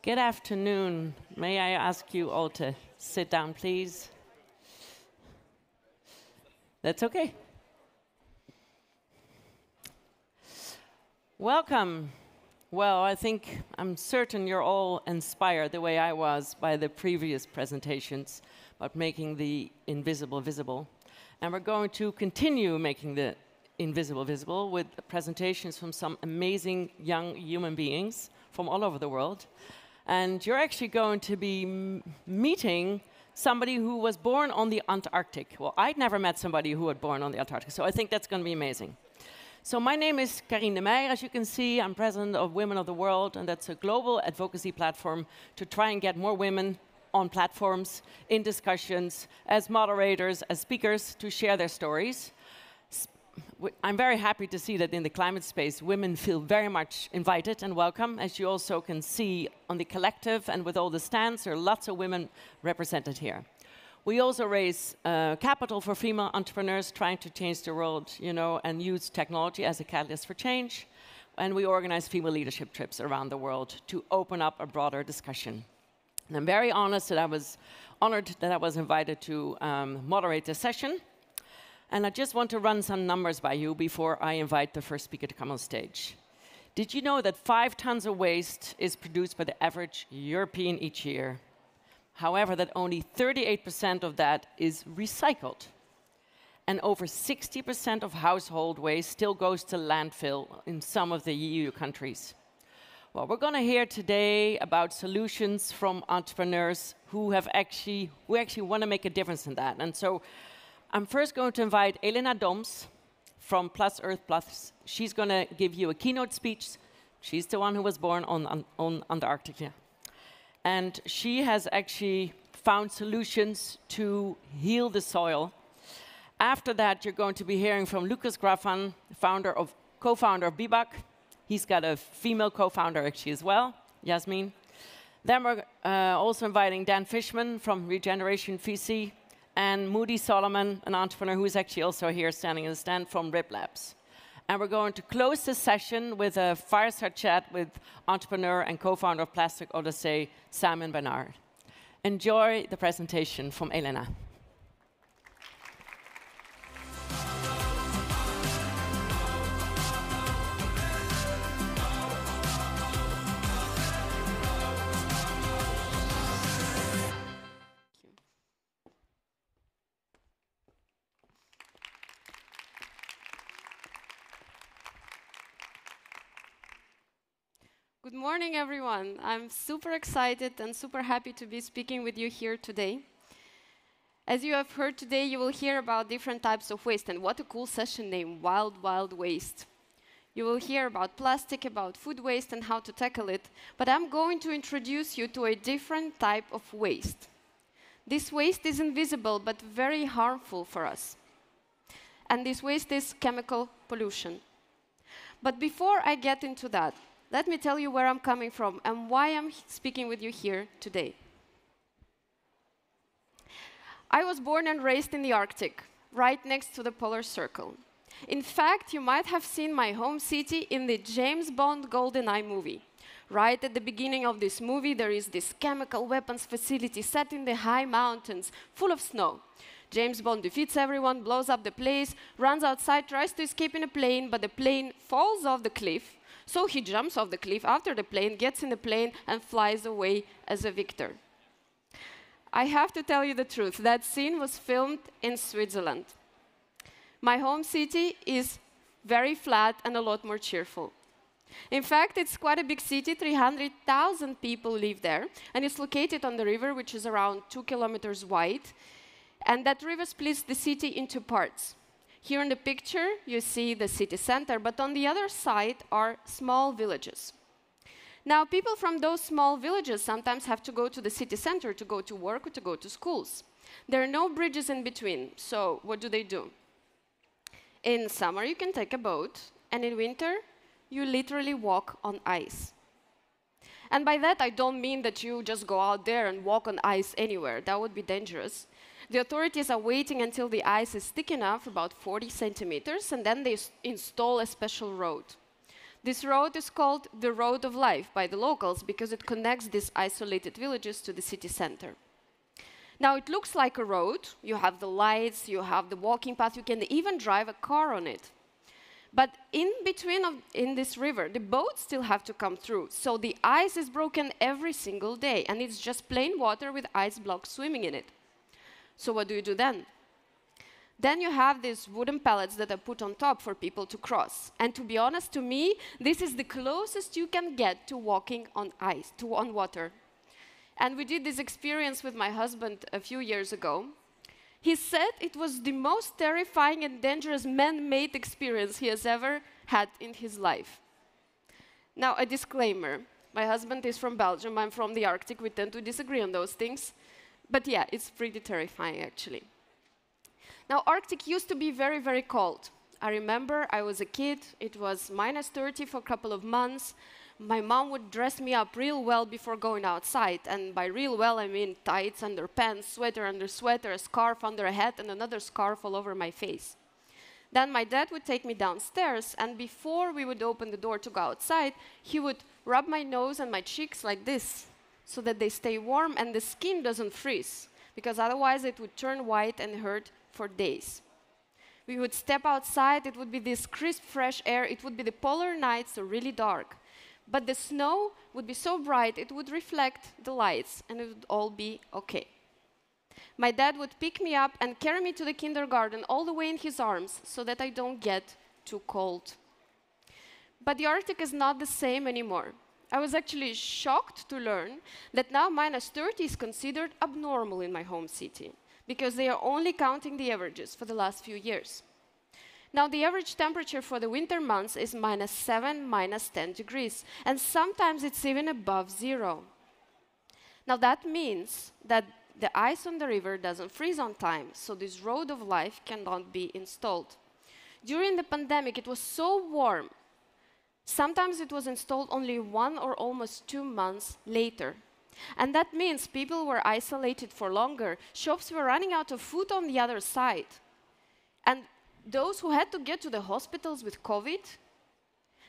Good afternoon. May I ask you all to sit down, please? That's okay. Welcome. Well, I'm certain you're all inspired the way I was by the previous presentations about making the invisible visible. And we're going to continue making the invisible visible with presentations from some amazing young human beings from all over the world. And you're actually going to be meeting somebody who was born on the Antarctic. Well, I'd never met somebody who was born on the Antarctic, so I think that's going to be amazing. So my name is Carine Meyere. As you can see, I'm president of Women of the World, and that's a global advocacy platform to try and get more women on platforms, in discussions, as moderators, as speakers, to share their stories. I'm very happy to see that in the climate space, women feel very much invited and welcome. As you also can see on the collective and with all the stands, there are lots of women represented here. We also raise capital for female entrepreneurs trying to change the world, and use technology as a catalyst for change. And we organize female leadership trips around the world to open up a broader discussion. And I'm very honored that I was invited to moderate this session. And I just want to run some numbers by you before I invite the first speaker to come on stage. Did you know that 5 tons of waste is produced by the average European each year? However, that only 38% of that is recycled. And over 60% of household waste still goes to landfill in some of the EU countries. Well, we're going to hear today about solutions from entrepreneurs who actually want to make a difference in that. And so I'm first going to invite Elena from Plus Earth Plus. She's going to give you a keynote speech. She's the one who was born on Antarctica. And she has actually found solutions to heal the soil. After that, you're going to be hearing from Graffan, co-founder of BIBAK. He's got a female co-founder actually as well, Yasmin. Then we're also inviting Fishman from Regeneration.VC. And Moody, Soliman, an entrepreneur who is actually also here standing in the stand from RIP Labs. And we're going to close this session with a fireside chat with entrepreneur and co-founder of Plastic Odyssey, Simon Bernard. Enjoy the presentation from Elena. Good morning, everyone. I'm super excited and super happy to be speaking with you here today. As you have heard today, you will hear about different types of waste, and what a cool session name, Wild, Wild Waste. You will hear about plastic, about food waste, and how to tackle it, but I'm going to introduce you to a different type of waste. This waste is invisible, but very harmful for us. And this waste is chemical pollution. But before I get into that, let me tell you where I'm coming from and why I'm speaking with you here today. I was born and raised in the Arctic, right next to the polar circle. In fact, you might have seen my home city in the James Bond GoldenEye movie. Right at the beginning of this movie, there is this chemical weapons facility set in the high mountains, full of snow. James Bond defeats everyone, blows up the place, runs outside, tries to escape in a plane, but the plane falls off the cliff. So he jumps off the cliff after the plane, gets in the plane, and flies away as a victor. I have to tell you the truth. That scene was filmed in Switzerland. My home city is very flat and a lot more cheerful. In fact, it's quite a big city. 300,000 people live there, and it's located on the river, which is around 2 kilometers wide. And that river splits the city into parts. Here in the picture, you see the city center, but on the other side are small villages. Now, people from those small villages sometimes have to go to the city center to go to work or to go to schools. There are no bridges in between, so what do? In summer, you can take a boat, and in winter, you literally walk on ice. And by that, I don't mean that you just go out there and walk on ice anywhere. That would be dangerous. The authorities are waiting until the ice is thick enough, about 40 centimeters, and then they install a special road. This road is called the Road of Life by the locals because it connects these isolated villages to the city center. Now, it looks like a road. You have the lights, you have the walking path, you can even drive a car on it. But in between in this river, the boats still have to come through. So the ice is broken every single day, and it's just plain water with ice blocks swimming in it. So what do you do then? Then you have these wooden pallets that are put on top for people to cross. And to be honest, to me, this is the closest you can get to walking on ice, on water. And we did this experience with my husband a few years ago. He said it was the most terrifying and dangerous man-made experience he has ever had in his life. Now, a disclaimer. My husband is from Belgium, I'm from the Arctic, we tend to disagree on those things. But yeah, it's pretty terrifying, actually. Now, Arctic used to be very, very cold. I remember I was a kid, it was -30 for a couple of months. My mom would dress me up real well before going outside. And by real well, I mean tights under pants, sweater under sweater, a scarf under a hat, and another scarf all over my face. Then my dad would take me downstairs, and before we would open the door to go outside, he would rub my nose and my cheeks like this, so that they stay warm and the skin doesn't freeze, because otherwise it would turn white and hurt for days. We would step outside, it would be this crisp, fresh air, it would be the polar nights, so really dark. But the snow would be so bright, it would reflect the lights, and it would all be okay. My dad would pick me up and carry me to the kindergarten all the way in his arms, so that I don't get too cold. But the Arctic is not the same anymore. I was actually shocked to learn that now -30 is considered abnormal in my home city, because they are only counting the averages for the last few years. Now, the average temperature for the winter months is -7, -10 degrees, and sometimes it's even above 0. Now, that means that the ice on the river doesn't freeze on time, so this road of life cannot be installed. During the pandemic, it was so warm. Sometimes it was installed only 1 or almost 2 months later. And that means people were isolated for longer. Shops were running out of food on the other side. And those who had to get to the hospitals with COVID,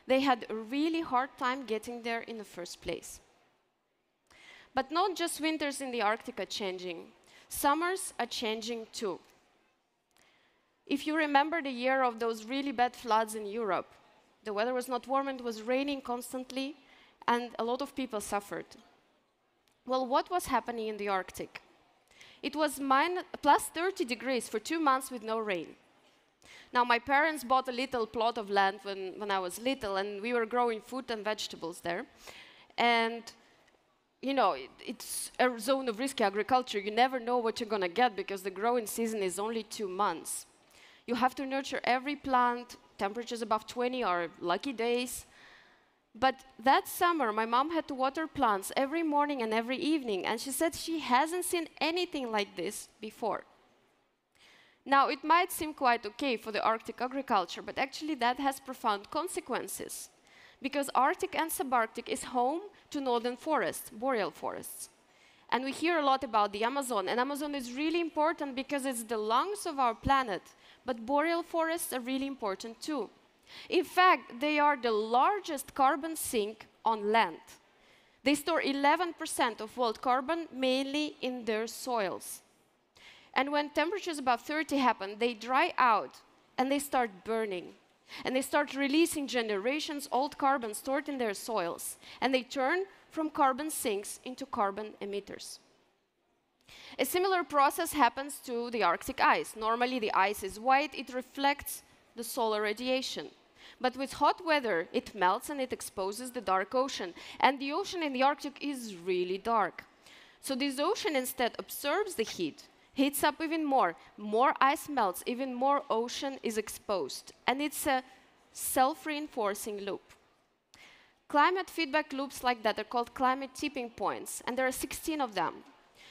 they had a really hard time getting there in the first place. But not just winters in the Arctic are changing. Summers are changing too. If you remember the year of those really bad floods in Europe, the weather was not warm and it was raining constantly, and a lot of people suffered. Well, what was happening in the Arctic? It was +30 degrees for 2 months with no rain. Now, my parents bought a little plot of land when I was little, and we were growing fruit and vegetables there. And, you know, it's a zone of risky agriculture. You never know what you're going to get because the growing season is only 2 months. You have to nurture every plant. Temperatures above 20 are lucky days. But that summer, my mom had to water plants every morning and every evening, and she said she hasn't seen anything like this before. Now, it might seem quite okay for the Arctic agriculture, but actually that has profound consequences, because Arctic and subarctic is home to northern forests, boreal forests. And we hear a lot about the Amazon, and Amazon is really important because it's the lungs of our planet, but boreal forests are really important too. In fact, they are the largest carbon sink on land. They store 11% of world carbon, mainly in their soils. And when temperatures above 30 happen, they dry out and they start burning. And they start releasing generations old carbon stored in their soils. And they turn from carbon sinks into carbon emitters. A similar process happens to the Arctic ice. Normally, the ice is white, it reflects the solar radiation. But with hot weather, it melts and it exposes the dark ocean. And the ocean in the Arctic is really dark. So this ocean instead absorbs the heat, heats up even more ice melts, even more ocean is exposed. And it's a self-reinforcing loop. Climate feedback loops like that are called climate tipping points, and there are 16 of them.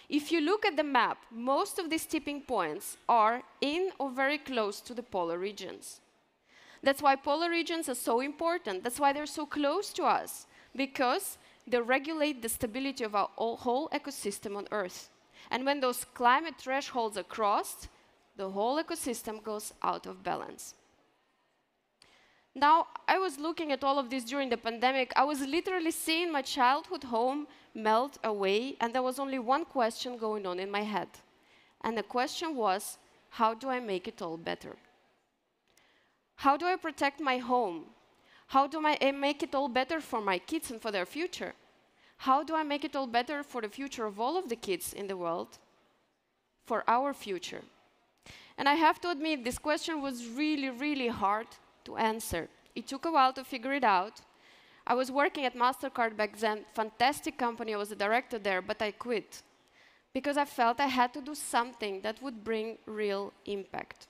If you look at the map, most of these tipping points are in or very close to the polar regions. That's why polar regions are so important. That's why they're so close to us, because they regulate the stability of our whole ecosystem on Earth. And when those climate thresholds are crossed, the whole ecosystem goes out of balance. Now, I was looking at all of this during the pandemic. I was literally seeing my childhood home melt away, and there was only one question going on in my head. And the question was, how do I make it all better? How do I protect my home? How do I make it all better for my kids and for their future? How do I make it all better for the future of all of the kids in the world? For our future? And I have to admit, this question was really, really hard to answer. It took a while to figure it out. I was working at MasterCard back then, fantastic company, I was a director there, but I quit because I felt I had to do something that would bring real impact.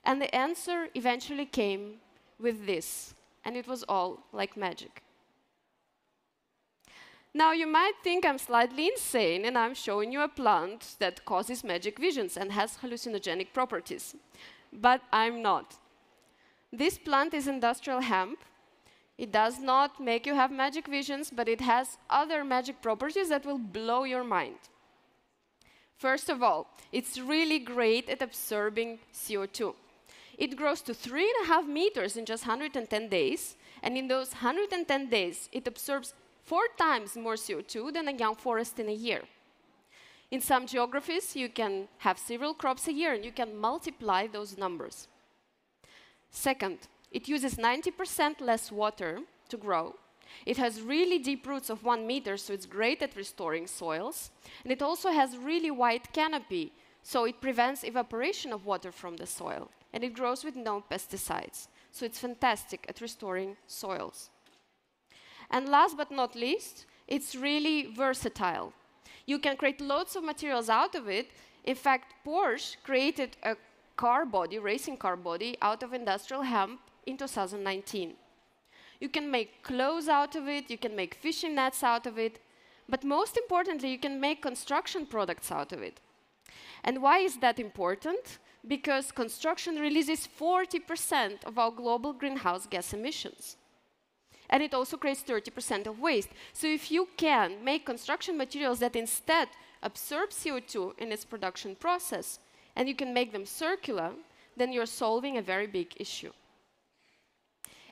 And the answer eventually came with this, and it was all like magic. Now, you might think I'm slightly insane, and I'm showing you a plant that causes magic visions and has hallucinogenic properties. But I'm not. This plant is industrial hemp. It does not make you have magic visions, but it has other magic properties that will blow your mind. First of all, it's really great at absorbing CO2. It grows to 3.5 meters in just 110 days, and in those 110 days, it absorbs 4 times more CO2 than a young forest in a year. In some geographies, you can have several crops a year, and you can multiply those numbers. Second, it uses 90% less water to grow. It has really deep roots of 1 meter, so it's great at restoring soils. And it also has really wide canopy, so it prevents evaporation of water from the soil. And it grows with no pesticides, so it's fantastic at restoring soils. And last but not least, it's really versatile. You can create loads of materials out of it. In fact, Porsche created a car body, racing car body, out of industrial hemp in 2019. You can make clothes out of it, you can make fishing nets out of it, but most importantly, you can make construction products out of it. And why is that important? Because construction releases 40% of our global greenhouse gas emissions. And it also creates 30% of waste. So if you can make construction materials that instead absorb CO2 in its production process, and you can make them circular, then you're solving a very big issue.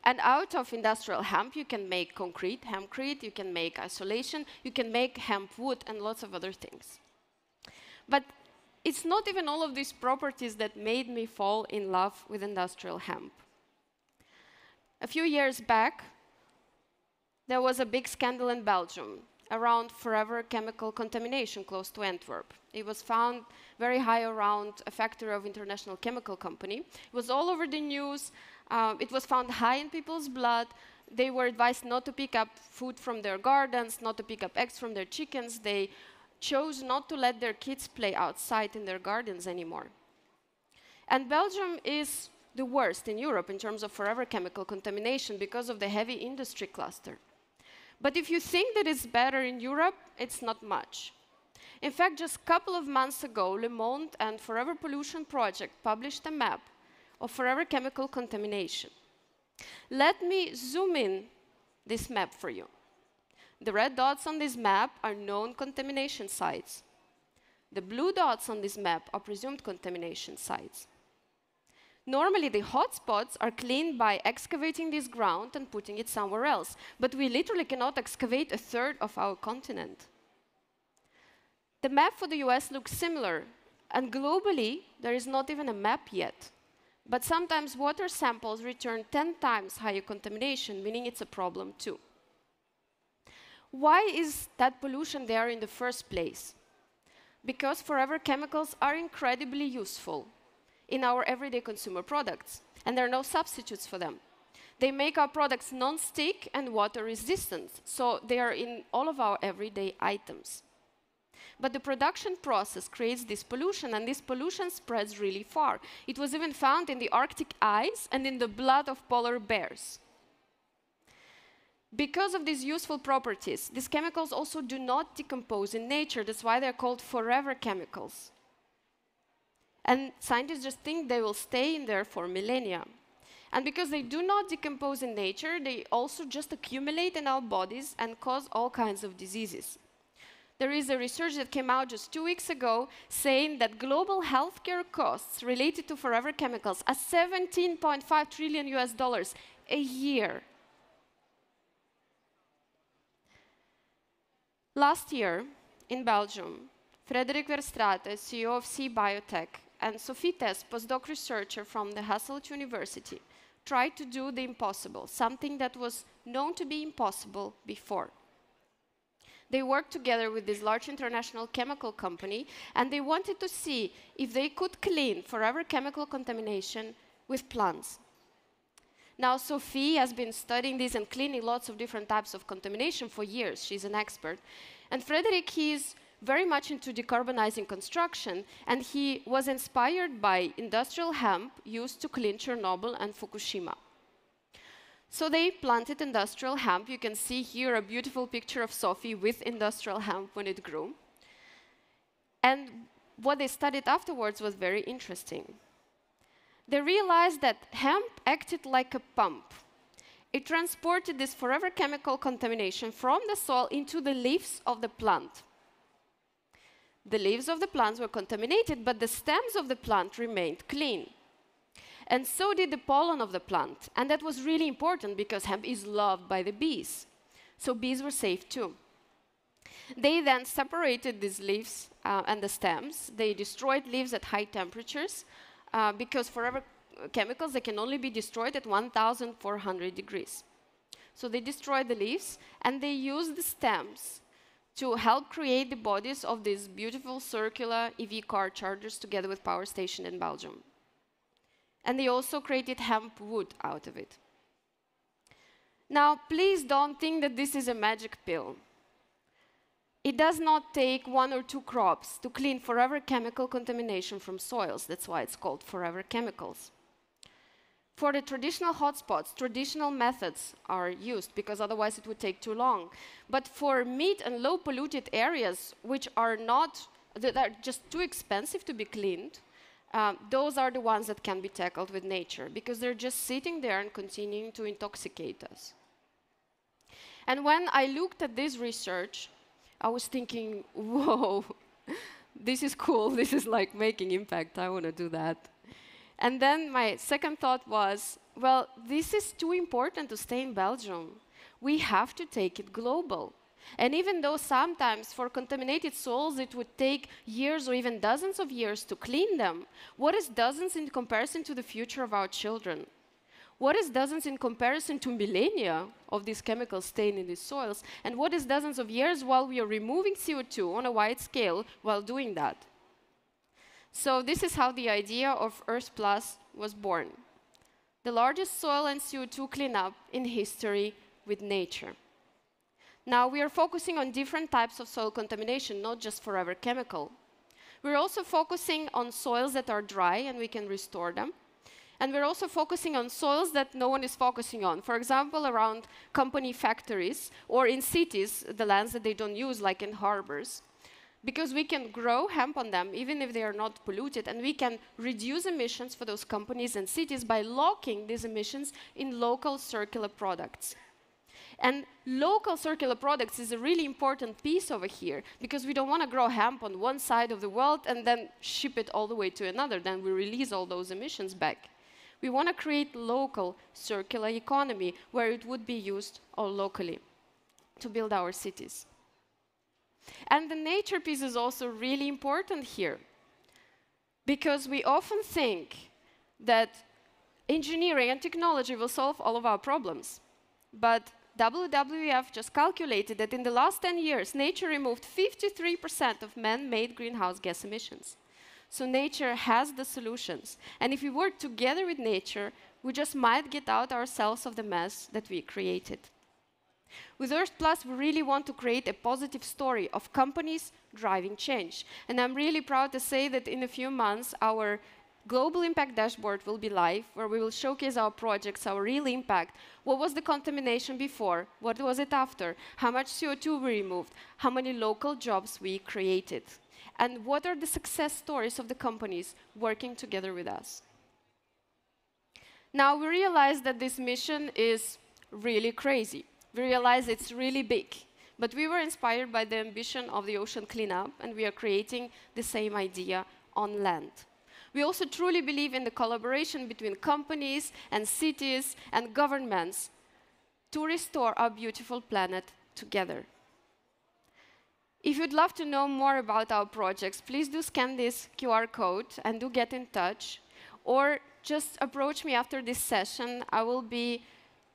And out of industrial hemp, you can make concrete, hempcrete, you can make isolation, you can make hemp wood, and lots of other things. But it's not even all of these properties that made me fall in love with industrial hemp. A few years back, there was a big scandal in Belgium around forever chemical contamination close to Antwerp. It was found very high around a factory of international chemical company. It was all over the news. It was found high in people's blood. They were advised not to pick up food from their gardens, not to pick up eggs from their chickens. They chose not to let their kids play outside in their gardens anymore. And Belgium is the worst in Europe in terms of forever chemical contamination because of the heavy industry cluster. But if you think that it's better in Europe, it's not much. In fact, just a couple of months ago, Le Monde and Forever Pollution Project published a map of forever chemical contamination. Let me zoom in this map for you. The red dots on this map are known contamination sites. The blue dots on this map are presumed contamination sites. Normally, the hotspots are cleaned by excavating this ground and putting it somewhere else. But we literally cannot excavate a third of our continent. The map for the US looks similar. And globally, there is not even a map yet. But sometimes water samples return 10 times higher contamination, meaning it's a problem too. Why is that pollution there in the first place? Because forever chemicals are incredibly useful in our everyday consumer products, and there are no substitutes for them. They make our products non-stick and water resistant, so they are in all of our everyday items. But the production process creates this pollution, and this pollution spreads really far. It was even found in the Arctic ice and in the blood of polar bears. Because of these useful properties, these chemicals also do not decompose in nature. That's why they're called forever chemicals. And scientists just think they will stay in there for millennia. And because they do not decompose in nature, they also just accumulate in our bodies and cause all kinds of diseases. There is a research that came out just 2 weeks ago saying that global healthcare costs related to forever chemicals are 17.5 trillion US dollars a year. Last year, in Belgium, Frederik Verstraete, CEO of C Biotech, and Sophie Tess, postdoc researcher from the Hasselt University, tried to do the impossible, something that was known to be impossible before. They worked together with this large international chemical company, and they wanted to see if they could clean forever chemical contamination with plants. Now, Sophie has been studying this and cleaning lots of different types of contamination for years. She's an expert. And Frederik, he's very much into decarbonizing construction, and he was inspired by industrial hemp used to clean Chernobyl and Fukushima. So they planted industrial hemp. You can see here a beautiful picture of Sophie with industrial hemp when it grew. And what they studied afterwards was very interesting. They realized that hemp acted like a pump. It transported this forever chemical contamination from the soil into the leaves of the plant. The leaves of the plants were contaminated, but the stems of the plant remained clean. And so did the pollen of the plant. And that was really important because hemp is loved by the bees. So bees were safe too. They then separated these leaves and the stems. They destroyed leaves at high temperatures because forever chemicals, they can only be destroyed at 1,400 degrees. So they destroyed the leaves and they used the stems to help create the bodies of these beautiful circular EV car chargers together with power station in Belgium. And they also created hemp wood out of it. Now, please don't think that this is a magic pill. It does not take 1 or 2 crops to clean forever chemical contamination from soils. That's why it's called forever chemicals. For the traditional hotspots, traditional methods are used because otherwise it would take too long. But for mid and low polluted areas, which are that are just too expensive to be cleaned, those are the ones that can be tackled with nature because they're just sitting there and continuing to intoxicate us. And when I looked at this research, I was thinking, whoa, this is cool. This is like making impact. I want to do that. And then my second thought was, well, this is too important to stay in Belgium. We have to take it global. And even though sometimes for contaminated soils it would take years or even dozens of years to clean them, what is dozens in comparison to the future of our children? What is dozens in comparison to millennia of these chemicals staying in these soils? And what is dozens of years while we are removing CO2 on a wide scale while doing that? So this is how the idea of Earth Plus was born. The largest soil and CO2 cleanup in history with nature. Now we are focusing on different types of soil contamination, not just forever chemical. We're also focusing on soils that are dry and we can restore them. And we're also focusing on soils that no one is focusing on. For example, around company factories or in cities, the lands that they don't use, like in harbors. Because we can grow hemp on them, even if they are not polluted, and we can reduce emissions for those companies and cities by locking these emissions in local circular products. And local circular products is a really important piece over here, because we don't want to grow hemp on one side of the world and then ship it all the way to another. Then we release all those emissions back. We want to create local circular economy where it would be used all locally to build our cities. And the nature piece is also really important here, because we often think that engineering and technology will solve all of our problems. But WWF just calculated that in the last 10 years, nature removed 53% of man-made greenhouse gas emissions. So nature has the solutions. And if we work together with nature, we just might get out ourselves of the mess that we created. With Earth Plus, we really want to create a positive story of companies driving change. And I'm really proud to say that in a few months, our Global Impact Dashboard will be live, where we will showcase our projects, our real impact. What was the contamination before? What was it after? How much CO2 we removed? How many local jobs we created? And what are the success stories of the companies working together with us? Now, we realize that this mission is really crazy. We realize it's really big. But we were inspired by the ambition of the ocean cleanup, and we are creating the same idea on land. We also truly believe in the collaboration between companies and cities and governments to restore our beautiful planet together. If you'd love to know more about our projects, please do scan this QR code and do get in touch. Or just approach me after this session. I will be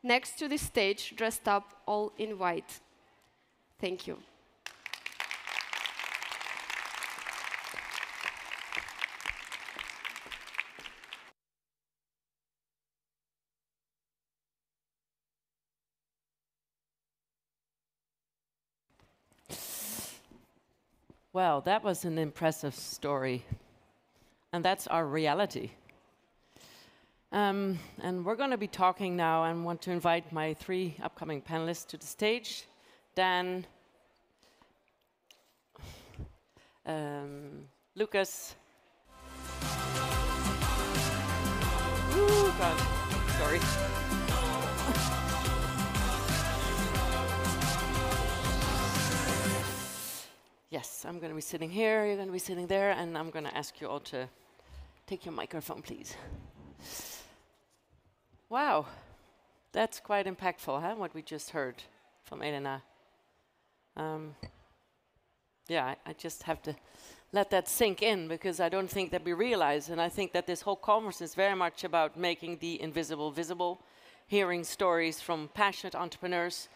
next to the stage, dressed up all in white. Thank you. Well, that was an impressive story. And that's our reality. And we're going to be talking now, and want to invite my 3 upcoming panelists to the stage. Dan, Lucas. Ooh, God, sorry. Yes, I'm going to be sitting here, you're going to be sitting there, and I'm going to ask you all to take your microphone, please. Wow, that's quite impactful, huh, what we just heard from Elena. Yeah, I just have to let that sink in, because I don't think that we realize, and I think that this whole conference is very much about making the invisible visible, hearing stories from passionate entrepreneurs,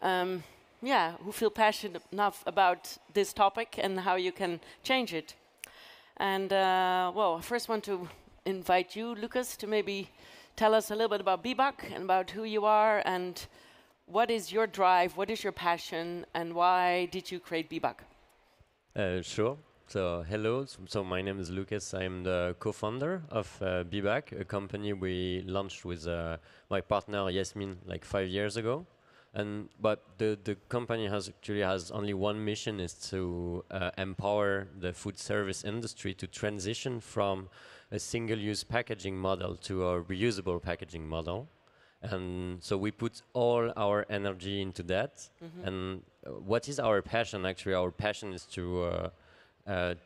who feel passionate enough about this topic and how you can change it. And well, I first want to invite you, Lucas, to maybe tell us a little bit about BIBAK and about who you are and what is your drive, what is your passion, and why did you create BIBAK? Sure. So hello. So my name is Lucas. I'm the co-founder of BIBAK, a company we launched with my partner Yasmin like 5 years ago. But the company has only one mission, is to empower the food service industry to transition from a single-use packaging model to a reusable packaging model. And so we put all our energy into that. Mm-hmm. And what is our passion? Actually, our passion is to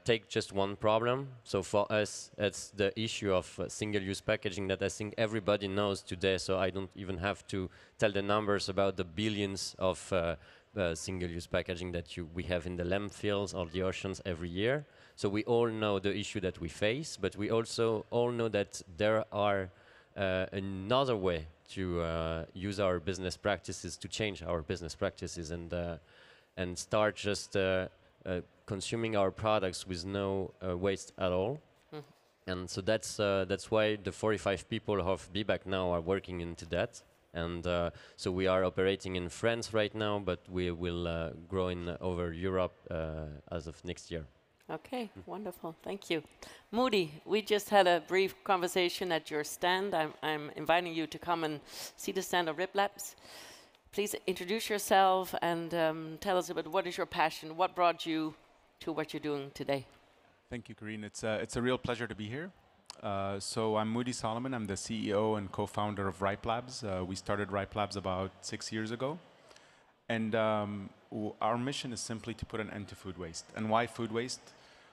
take just one problem. So for us, it's the issue of single-use packaging that I think everybody knows today. So I don't even have to tell the numbers about the billions of single-use packaging that we have in the landfills or the oceans every year. So we all know the issue that we face, but we also all know that there are another way to use our business practices, to change our business practices, and start just consuming our products with no waste at all. Mm. And so that's why the 45 people of BIBAK now are working into that. And so we are operating in France right now, but we will grow over Europe as of next year. Okay, wonderful, thank you. Moody, we just had a brief conversation at your stand. I'm inviting you to come and see the stand of RipLabs. Please introduce yourself and tell us about what is your passion, what brought you to what you're doing today. Thank you, Carine. It's a real pleasure to be here. So I'm Moody Soliman. I'm the CEO and co-founder of RipLabs. We started RipLabs about 6 years ago. And our mission is simply to put an end to food waste. And why food waste?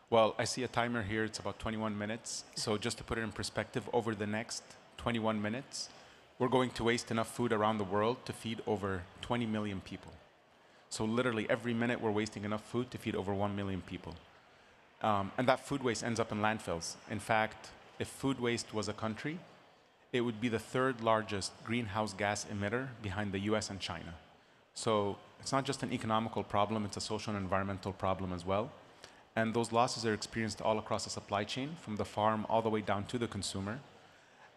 Well, I see a timer here. It's about 21 minutes. So just to put it in perspective, over the next 21 minutes, we're going to waste enough food around the world to feed over 20 million people. So literally every minute we're wasting enough food to feed over 1 million people. And that food waste ends up in landfills. In fact, if food waste was a country, it would be the 3rd largest greenhouse gas emitter behind the US and China. So it's not just an economical problem, it's a social and environmental problem as well. And those losses are experienced all across the supply chain, from the farm all the way down to the consumer.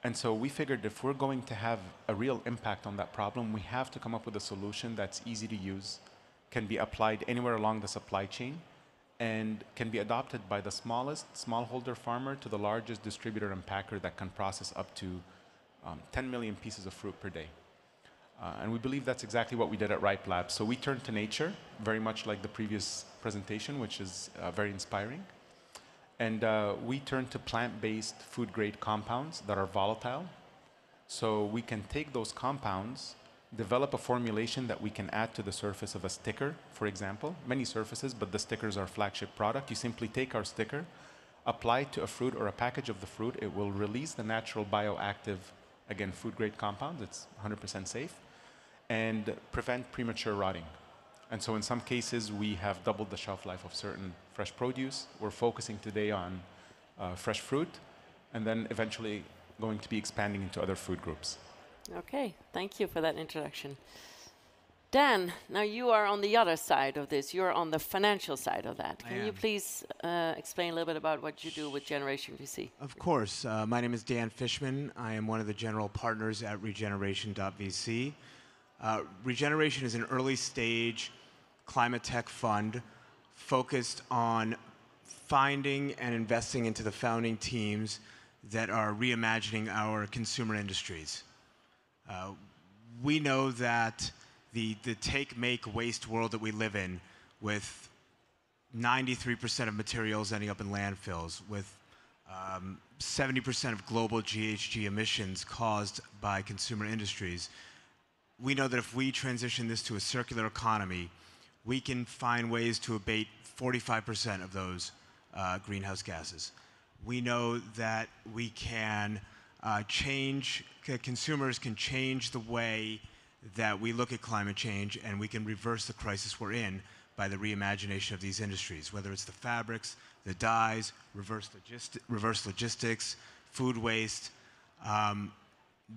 And so we figured if we're going to have a real impact on that problem, we have to come up with a solution that's easy to use, can be applied anywhere along the supply chain, and can be adopted by the smallest smallholder farmer to the largest distributor and packer that can process up to 10 million pieces of fruit per day. And we believe that's exactly what we did at RipLabs. So we turned to nature, very much like the previous presentation, which is very inspiring. And we turned to plant-based food-grade compounds that are volatile. So we can take those compounds, develop a formulation that we can add to the surface of a sticker, for example. Many surfaces, but the stickers are flagship product. You simply take our sticker, apply it to a fruit or a package of the fruit. It will release the natural bioactive, again, food-grade compounds. It's 100% safe, and prevent premature rotting. And so in some cases, we have doubled the shelf life of certain fresh produce. We're focusing today on fresh fruit, and then eventually going to be expanding into other food groups. Okay, thank you for that introduction. Dan, now you are on the other side of this. You're on the financial side of that. Can you please explain a little bit about what you do with Generation.VC? Of course. My name is Dan Fishman. I am one of the general partners at Regeneration.VC. Regeneration is an early stage climate tech fund focused on finding and investing into the founding teams that are reimagining our consumer industries. We know that the take, make, waste world that we live in, with 93% of materials ending up in landfills, with 70% of global GHG emissions caused by consumer industries, we know that if we transition this to a circular economy, we can find ways to abate 45% of those greenhouse gases. We know that we can consumers can change the way that we look at climate change, and we can reverse the crisis we're in by the reimagination of these industries, whether it's the fabrics, the dyes, reverse logistics, food waste.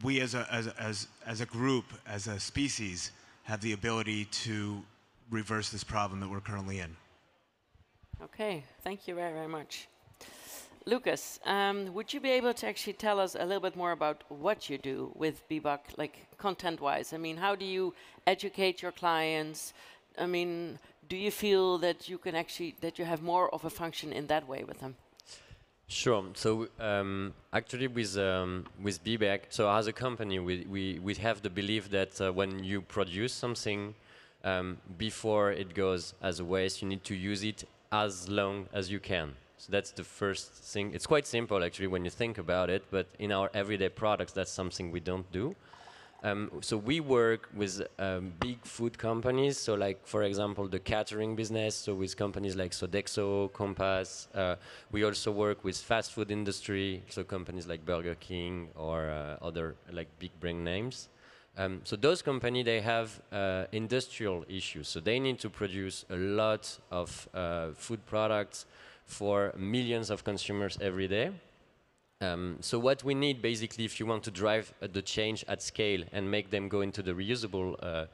We as a group, as a species, have the ability to reverse this problem that we're currently in. Okay, thank you very, very much. Lucas, would you be able to actually tell us a little bit more about what you do with BIBAK, like content-wise? I mean, how do you educate your clients? I mean, do you feel that you can actually, that you have more of a function in that way with them? Sure. So actually, with BIBAK, so as a company, we have the belief that when you produce something, before it goes as a waste, you need to use it as long as you can. So that's the first thing. It's quite simple, actually, when you think about it, but in our everyday products, that's something we don't do. So we work with big food companies, so like, for example, the catering business, so with companies like Sodexo, Compass. We also work with fast food industry, so companies like Burger King or other like big brand names. So those companies, they have industrial issues, so they need to produce a lot of food products for millions of consumers every day. So what we need, basically, if you want to drive the change at scale and make them go into the reusable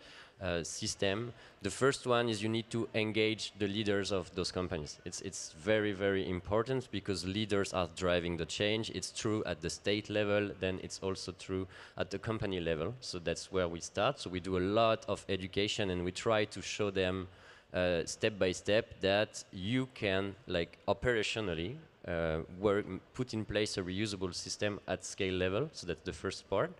system, the first one is you need to engage the leaders of those companies. It's very, very important, because leaders are driving the change. It's true at the state level, then it's also true at the company level. So that's where we start. So we do a lot of education, and we try to show them step by step that you can, like, operationally put in place a reusable system at scale level. So that's the first part.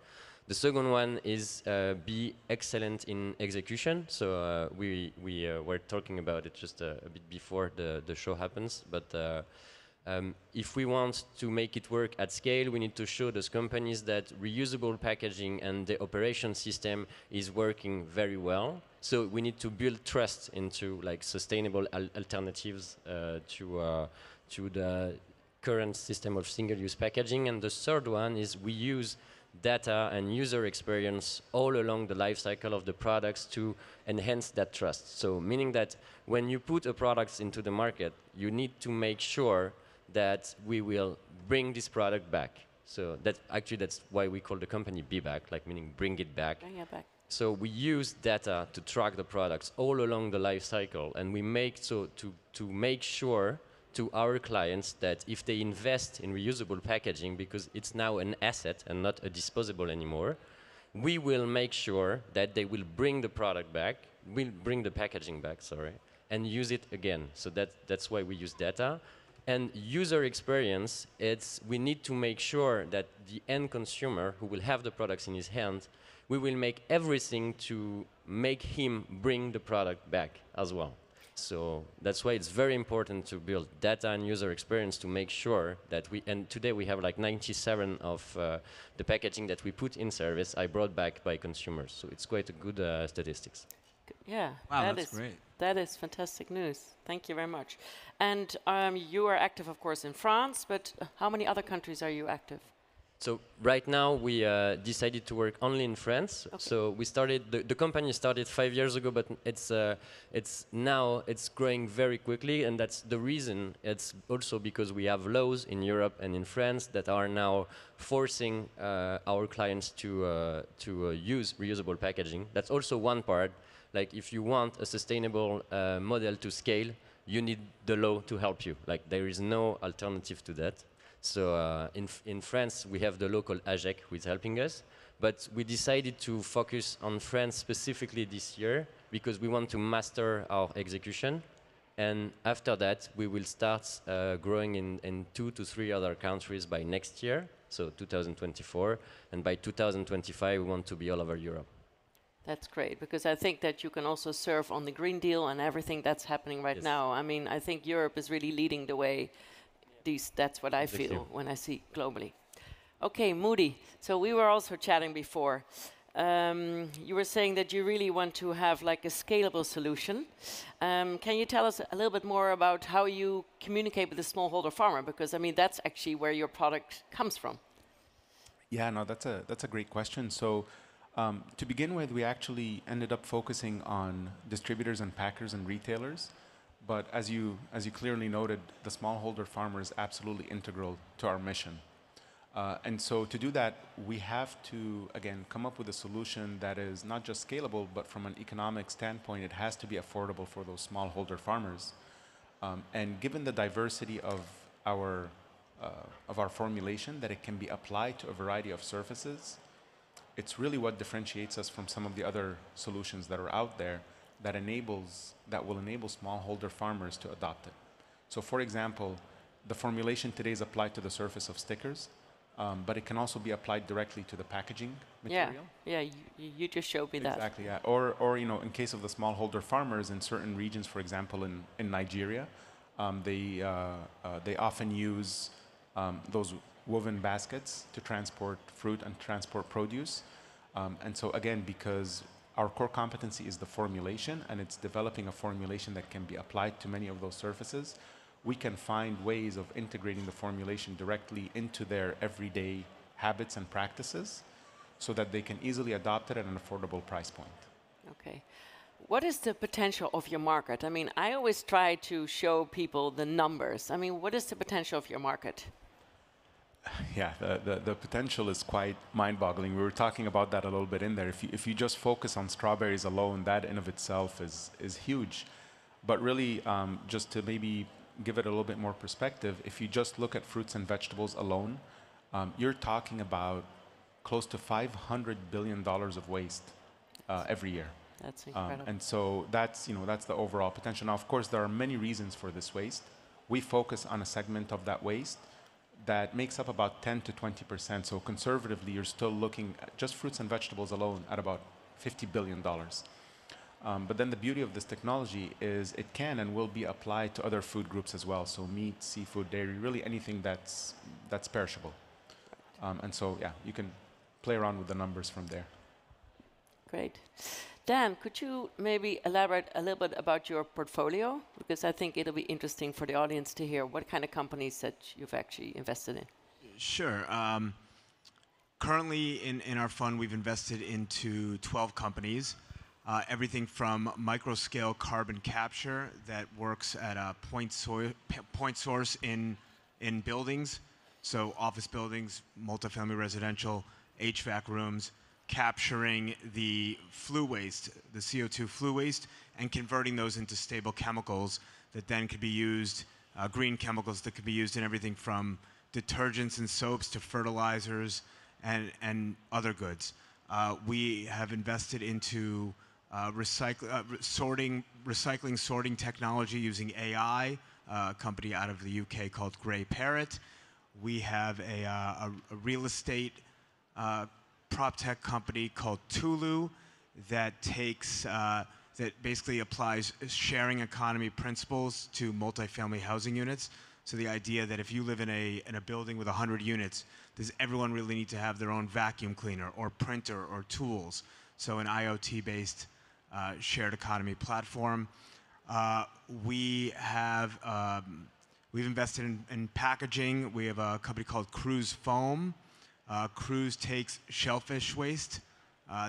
The second one is be excellent in execution. So we were talking about it just a bit before the show happens. But if we want to make it work at scale, we need to show those companies that reusable packaging and the operation system is working very well. So we need to build trust into, like, sustainable alternatives to the current system of single-use packaging. And the third one is we use data and user experience all along the life cycle of the products to enhance that trust. So meaning that when you put a product into the market, you need to make sure that we will bring this product back. So that's why we call the company BIBAK, like meaning bring it back. Bring it back. So we use data to track the products all along the life cycle, and we make so to make sure to our clients that if they invest in reusable packaging, because it's now an asset and not a disposable anymore, we will make sure that they will bring the product back, will bring the packaging back, sorry, and use it again. So that's why we use data. And user experience, we need to make sure that the end consumer who will have the products in his hand, we will make everything to make him bring the product back as well. So that's why it's very important to build data and user experience to make sure that and today we have like 97 of the packaging that we put in service are brought back by consumers. So it's quite a good statistics. Yeah, Wow, that's great. That is fantastic news. Thank you very much. And you are active, of course, in France, but how many other countries are you active? So right now we decided to work only in France. Okay. So we started the company started 5 years ago, but it's growing very quickly, and that's the reason. It's also because we have laws in Europe and in France that are now forcing our clients to use reusable packaging. That's also one part. Like if you want a sustainable model to scale, you need the law to help you. Like there is no alternative to that. So in France, we have the local AGEC who is helping us, but we decided to focus on France specifically this year because we want to master our execution. And after that, we will start growing in 2 to 3 other countries by next year, so 2024. And by 2025, we want to be all over Europe. That's great, because I think that you can also surf on the Green Deal and everything that's happening right now. I mean, I think Europe is really leading the way. That's what I feel when I see globally. Okay, Moody. So we were also chatting before. You were saying that you really want to have like a scalable solution. Can you tell us a little bit more about how you communicate with the smallholder farmer? Because I mean, that's actually where your product comes from. Yeah, no, that's a great question. So to begin with, we actually ended up focusing on distributors and packers and retailers. But as you clearly noted, the smallholder farmer is absolutely integral to our mission. And so to do that, we have to, again, come up with a solution that is not just scalable, but from an economic standpoint, it has to be affordable for those smallholder farmers. And given the diversity of our formulation, that it can be applied to a variety of surfaces, it's really what differentiates us from some of the other solutions that are out there that will enable smallholder farmers to adopt it. So for example, the formulation today is applied to the surface of stickers, but it can also be applied directly to the packaging material. Yeah, you just showed me that. Exactly, yeah. Or you know, in case of the smallholder farmers in certain regions, for example, in Nigeria, they often use those woven baskets to transport fruit and transport produce. And so again, because our core competency is the formulation, and it's developing a formulation that can be applied to many of those surfaces, we can find ways of integrating the formulation directly into their everyday habits and practices so that they can easily adopt it at an affordable price point. Okay. What is the potential of your market? I mean, I always try to show people the numbers. I mean, what is the potential of your market? Yeah, the potential is quite mind-boggling. We were talking about that a little bit in there. If you just focus on strawberries alone, that in of itself is huge. But really, just to maybe give it a little bit more perspective, if you just look at fruits and vegetables alone, you're talking about close to $500 billion of waste every year. That's incredible. And so that's the overall potential. Now, of course, there are many reasons for this waste. We focus on a segment of that waste that makes up about 10 to 20%. So conservatively, you're still looking at just fruits and vegetables alone at about $50 billion. But then the beauty of this technology is it can and will be applied to other food groups as well. So meat, seafood, dairy, really anything that's perishable. And so, yeah, you can play around with the numbers from there. Great. Dan, could you maybe elaborate a little bit about your portfolio? Because I think it'll be interesting for the audience to hear what kind of companies that you've actually invested in. Sure. Currently in our fund, we've invested into 12 companies. Everything from micro-scale carbon capture that works at a point source in buildings, so office buildings, multifamily residential, HVAC rooms, capturing the flue waste, the CO2 flue waste, and converting those into stable chemicals that then could be used, green chemicals that could be used in everything from detergents and soaps to fertilizers and other goods. We have invested into recycling sorting technology using AI, a company out of the UK called Grey Parrot. We have a real estate prop tech company called Tulu that takes that basically applies sharing economy principles to multifamily housing units. So the idea that if you live in a building with 100 units, does everyone really need to have their own vacuum cleaner or printer or tools? So an IoT-based shared economy platform. We've invested in packaging. We have a company called Cruise Foam. Cruise takes shellfish waste.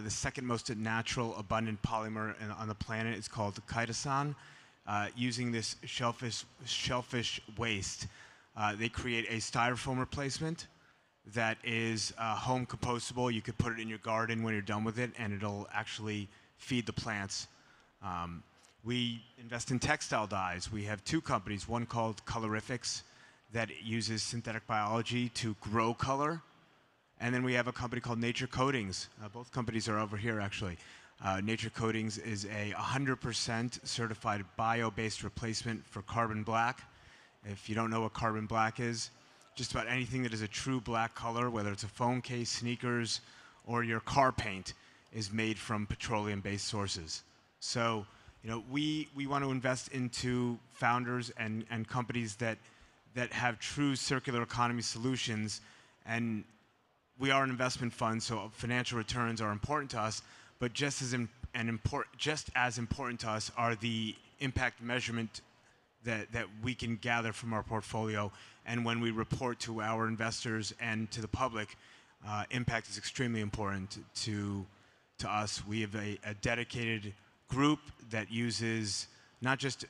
The second most natural abundant polymer on the planet is called chitosan. Using this shellfish waste, they create a styrofoam replacement that is home compostable. You could put it in your garden when you're done with it, and it'll actually feed the plants. We invest in textile dyes. We have two companies, one called Colorifics that uses synthetic biology to grow color. And then we have a company called Nature Coatings. Both companies are over here, actually. Nature Coatings is a 100% certified bio-based replacement for carbon black. If you don't know what carbon black is, just about anything that is a true black color, whether it's a phone case, sneakers, or your car paint, is made from petroleum-based sources. So, you know, we want to invest into founders and companies that have true circular economy solutions. And we are an investment fund, so financial returns are important to us. But just as important to us are the impact measurement that we can gather from our portfolio. And when we report to our investors and to the public, impact is extremely important to us. We have a dedicated group that uses not just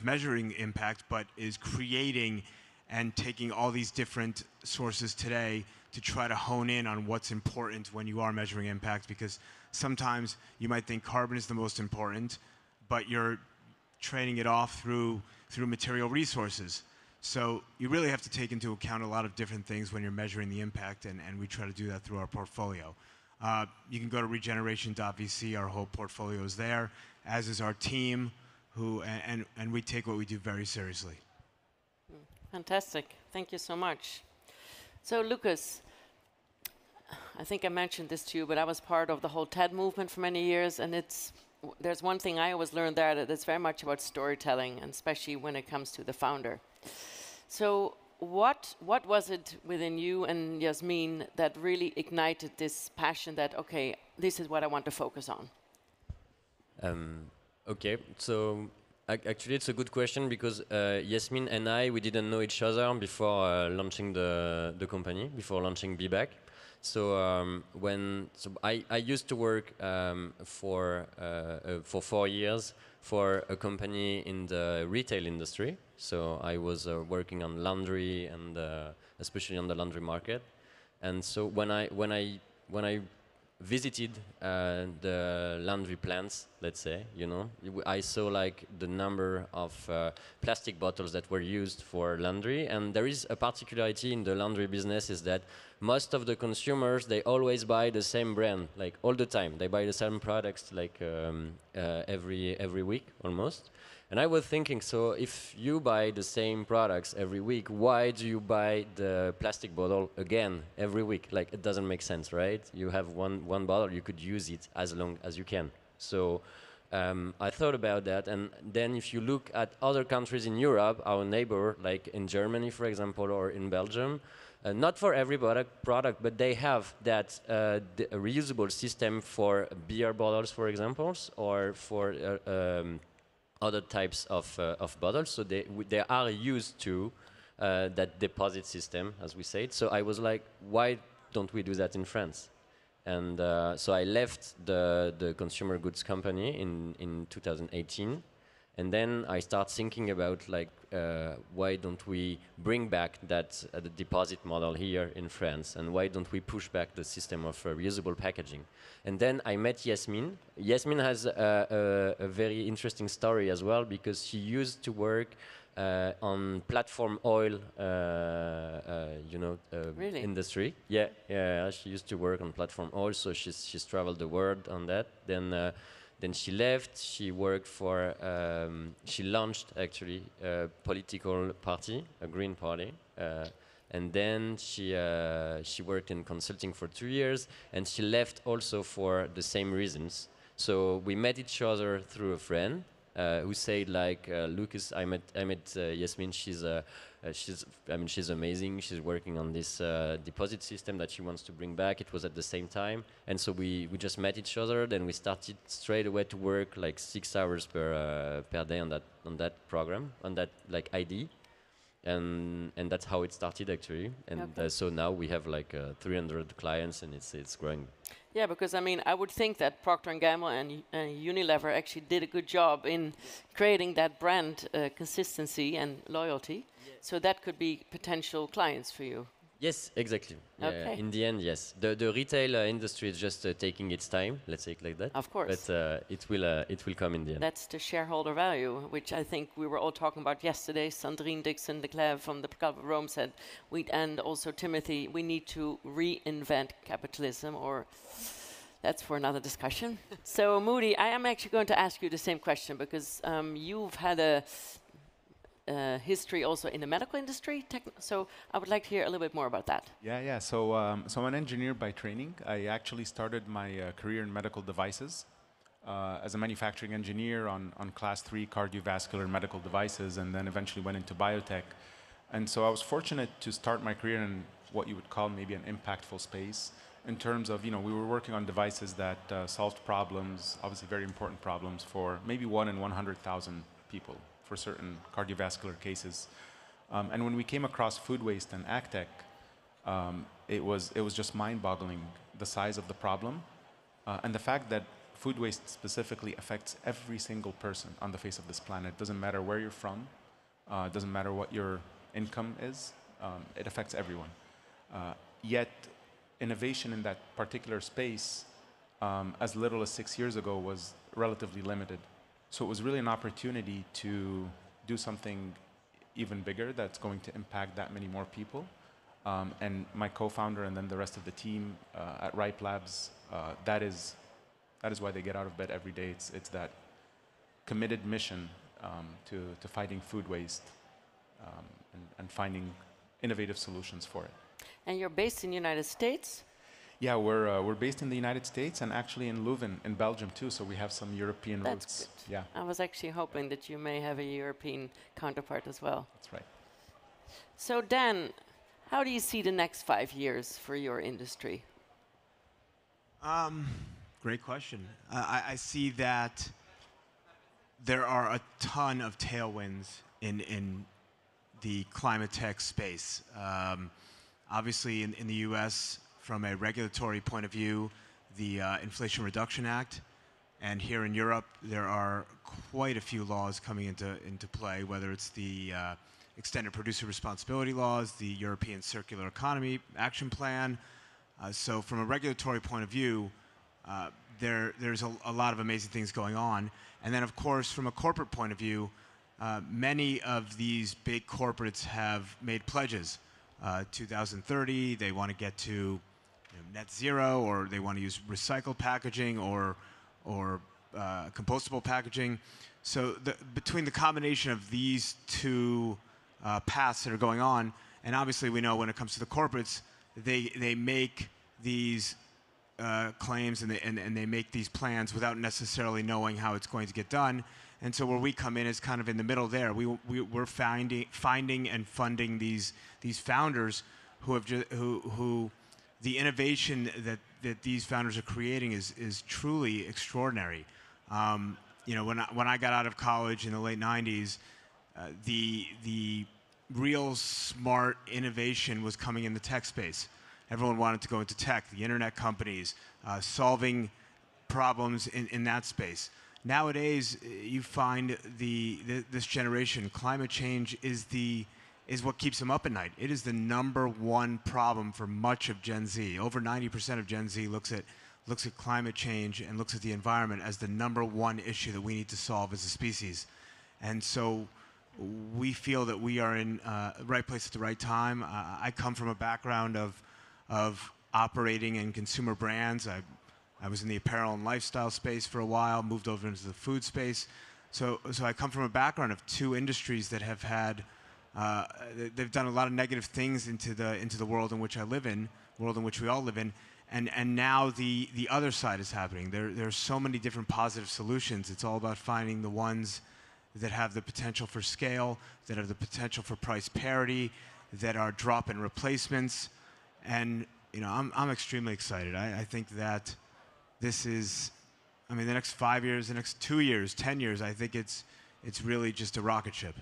measuring impact, but is creating and taking all these different sources today to try to hone in on what's important when you are measuring impact, because sometimes you might think carbon is the most important, but you're trading it off through material resources. So you really have to take into account a lot of different things when you're measuring the impact, and we try to do that through our portfolio. You can go to Regeneration.VC, our whole portfolio is there, as is our team, and we take what we do very seriously. Fantastic, thank you so much. So Lucas, I think I mentioned this to you, but I was part of the whole TED movement for many years, and there's one thing I always learned there, that it's very much about storytelling, and especially when it comes to the founder. So what was it within you and Yasmin that really ignited this passion that, okay, this is what I want to focus on? Okay, so actually it's a good question, because Yasmin and we didn't know each other before launching the company, before launching BIBAK. So I used to work for 4 years for a company in the retail industry. So I was working on laundry, and especially on the laundry market. And so when I visited the laundry plants, let's say, you know, I saw like the number of plastic bottles that were used for laundry. And there is a particularity in the laundry business, is that most of the consumers, they always buy the same brand, like all the time. They buy the same products like every week almost. And I was thinking, so if you buy the same products every week, why do you buy the plastic bottle again every week? Like, it doesn't make sense, right? You have one bottle, you could use it as long as you can. So I thought about that. And then if you look at other countries in Europe, our neighbor, like in Germany, for example, or in Belgium, not for every product, but they have that reusable system for beer bottles, for example, or for other types of bottles. So they are used to that deposit system, as we say. So I was like, why don't we do that in France? And so I left the consumer goods company in 2018. And then I start thinking about, like, why don't we bring back that the deposit model here in France, and why don't we push back the system of reusable packaging? And then I met Yasmin. Yasmin has a very interesting story as well, because she used to work on platform oil, Really? industry. Yeah, she used to work on platform oil, so she's traveled the world on that. Then she left. She worked for. She launched actually a political party, a green party, and then she worked in consulting for 2 years, and she left also for the same reasons. So we met each other through a friend who said like, Lucas, I met Yasmin. She's amazing. She's working on this deposit system that she wants to bring back. It was at the same time, and so we just met each other. Then we started straight away to work like 6 hours per day on that program, on that like ID. And that's how it started actually, and so now we have like 300 clients, and it's growing. Yeah, because I mean, I would think that Procter & Gamble and Unilever actually did a good job in creating that brand consistency and loyalty. Yes. So that could be potential clients for you. Yes, exactly. Okay. In the end, yes. The retail industry is just taking its time. Let's say it like that. Of course. But it will come in the end. That's the shareholder value, which I think we were all talking about yesterday. Sandrine Dixon de Clèves from the Club of Rome said, and also Timothy, we need to reinvent capitalism, or that's for another discussion. So Moody, I am actually going to ask you the same question, because you've had a history also in the medical industry. So I would like to hear a little bit more about that. Yeah. So I'm an engineer by training. I actually started my career in medical devices as a manufacturing engineer on class 3 cardiovascular medical devices, and then eventually went into biotech. And so I was fortunate to start my career in what you would call maybe an impactful space, in terms of, we were working on devices that solved problems, obviously very important problems, for maybe 1 in 100,000 people for certain cardiovascular cases. And when we came across food waste and AgTech, it was just mind-boggling, the size of the problem, and the fact that food waste specifically affects every single person on the face of this planet. It doesn't matter where you're from, it doesn't matter what your income is, it affects everyone. Yet innovation in that particular space, as little as 6 years ago, was relatively limited. So it was really an opportunity to do something even bigger that's going to impact that many more people. And my co-founder and then the rest of the team at Ripe Labs, that is why they get out of bed every day. It's that committed mission to fighting food waste and finding innovative solutions for it. And you're based in the United States? Yeah, we're based in the United States and actually in Leuven in Belgium too, so we have some European roots. That's good. Yeah. I was actually hoping that you may have a European counterpart as well. That's right. So Dan, how do you see the next 5 years for your industry? Great question. I see that there are a ton of tailwinds in the climate tech space. Obviously in the US, from a regulatory point of view, the Inflation Reduction Act, and here in Europe, there are quite a few laws coming into play, whether it's the extended producer responsibility laws, the European Circular Economy Action Plan. So from a regulatory point of view, there's a lot of amazing things going on. And then, of course, from a corporate point of view, many of these big corporates have made pledges. 2030, they want to get to net zero, or they want to use recycled packaging or compostable packaging. So between the combination of these two paths that are going on, and obviously we know when it comes to the corporates, they make these claims and they make these plans without necessarily knowing how it's going to get done. And so where we come in is kind of in the middle there. We're finding and funding these founders who the innovation that these founders are creating is truly extraordinary. When I got out of college in the late 90s, the real smart innovation was coming in the tech space. Everyone wanted to go into tech, the internet companies, solving problems in that space. Nowadays, you find this generation, climate change is what keeps them up at night. It is the #1 problem for much of Gen Z. Over 90% of Gen Z looks at climate change and looks at the environment as the #1 issue that we need to solve as a species. And so we feel that we are in the right place at the right time. I come from a background of operating in consumer brands. I was in the apparel and lifestyle space for a while, moved over into the food space. So I come from a background of two industries that have had They've done a lot of negative things into the world in which I live in, world in which we all live in, and now the other side is happening. There are so many different positive solutions. It's all about finding the ones that have the potential for scale, that have the potential for price parity, that are drop-in replacements, and I'm extremely excited. I think that this is, I mean, the next 5 years, the next 2 years, 10 years, I think it's really just a rocket ship.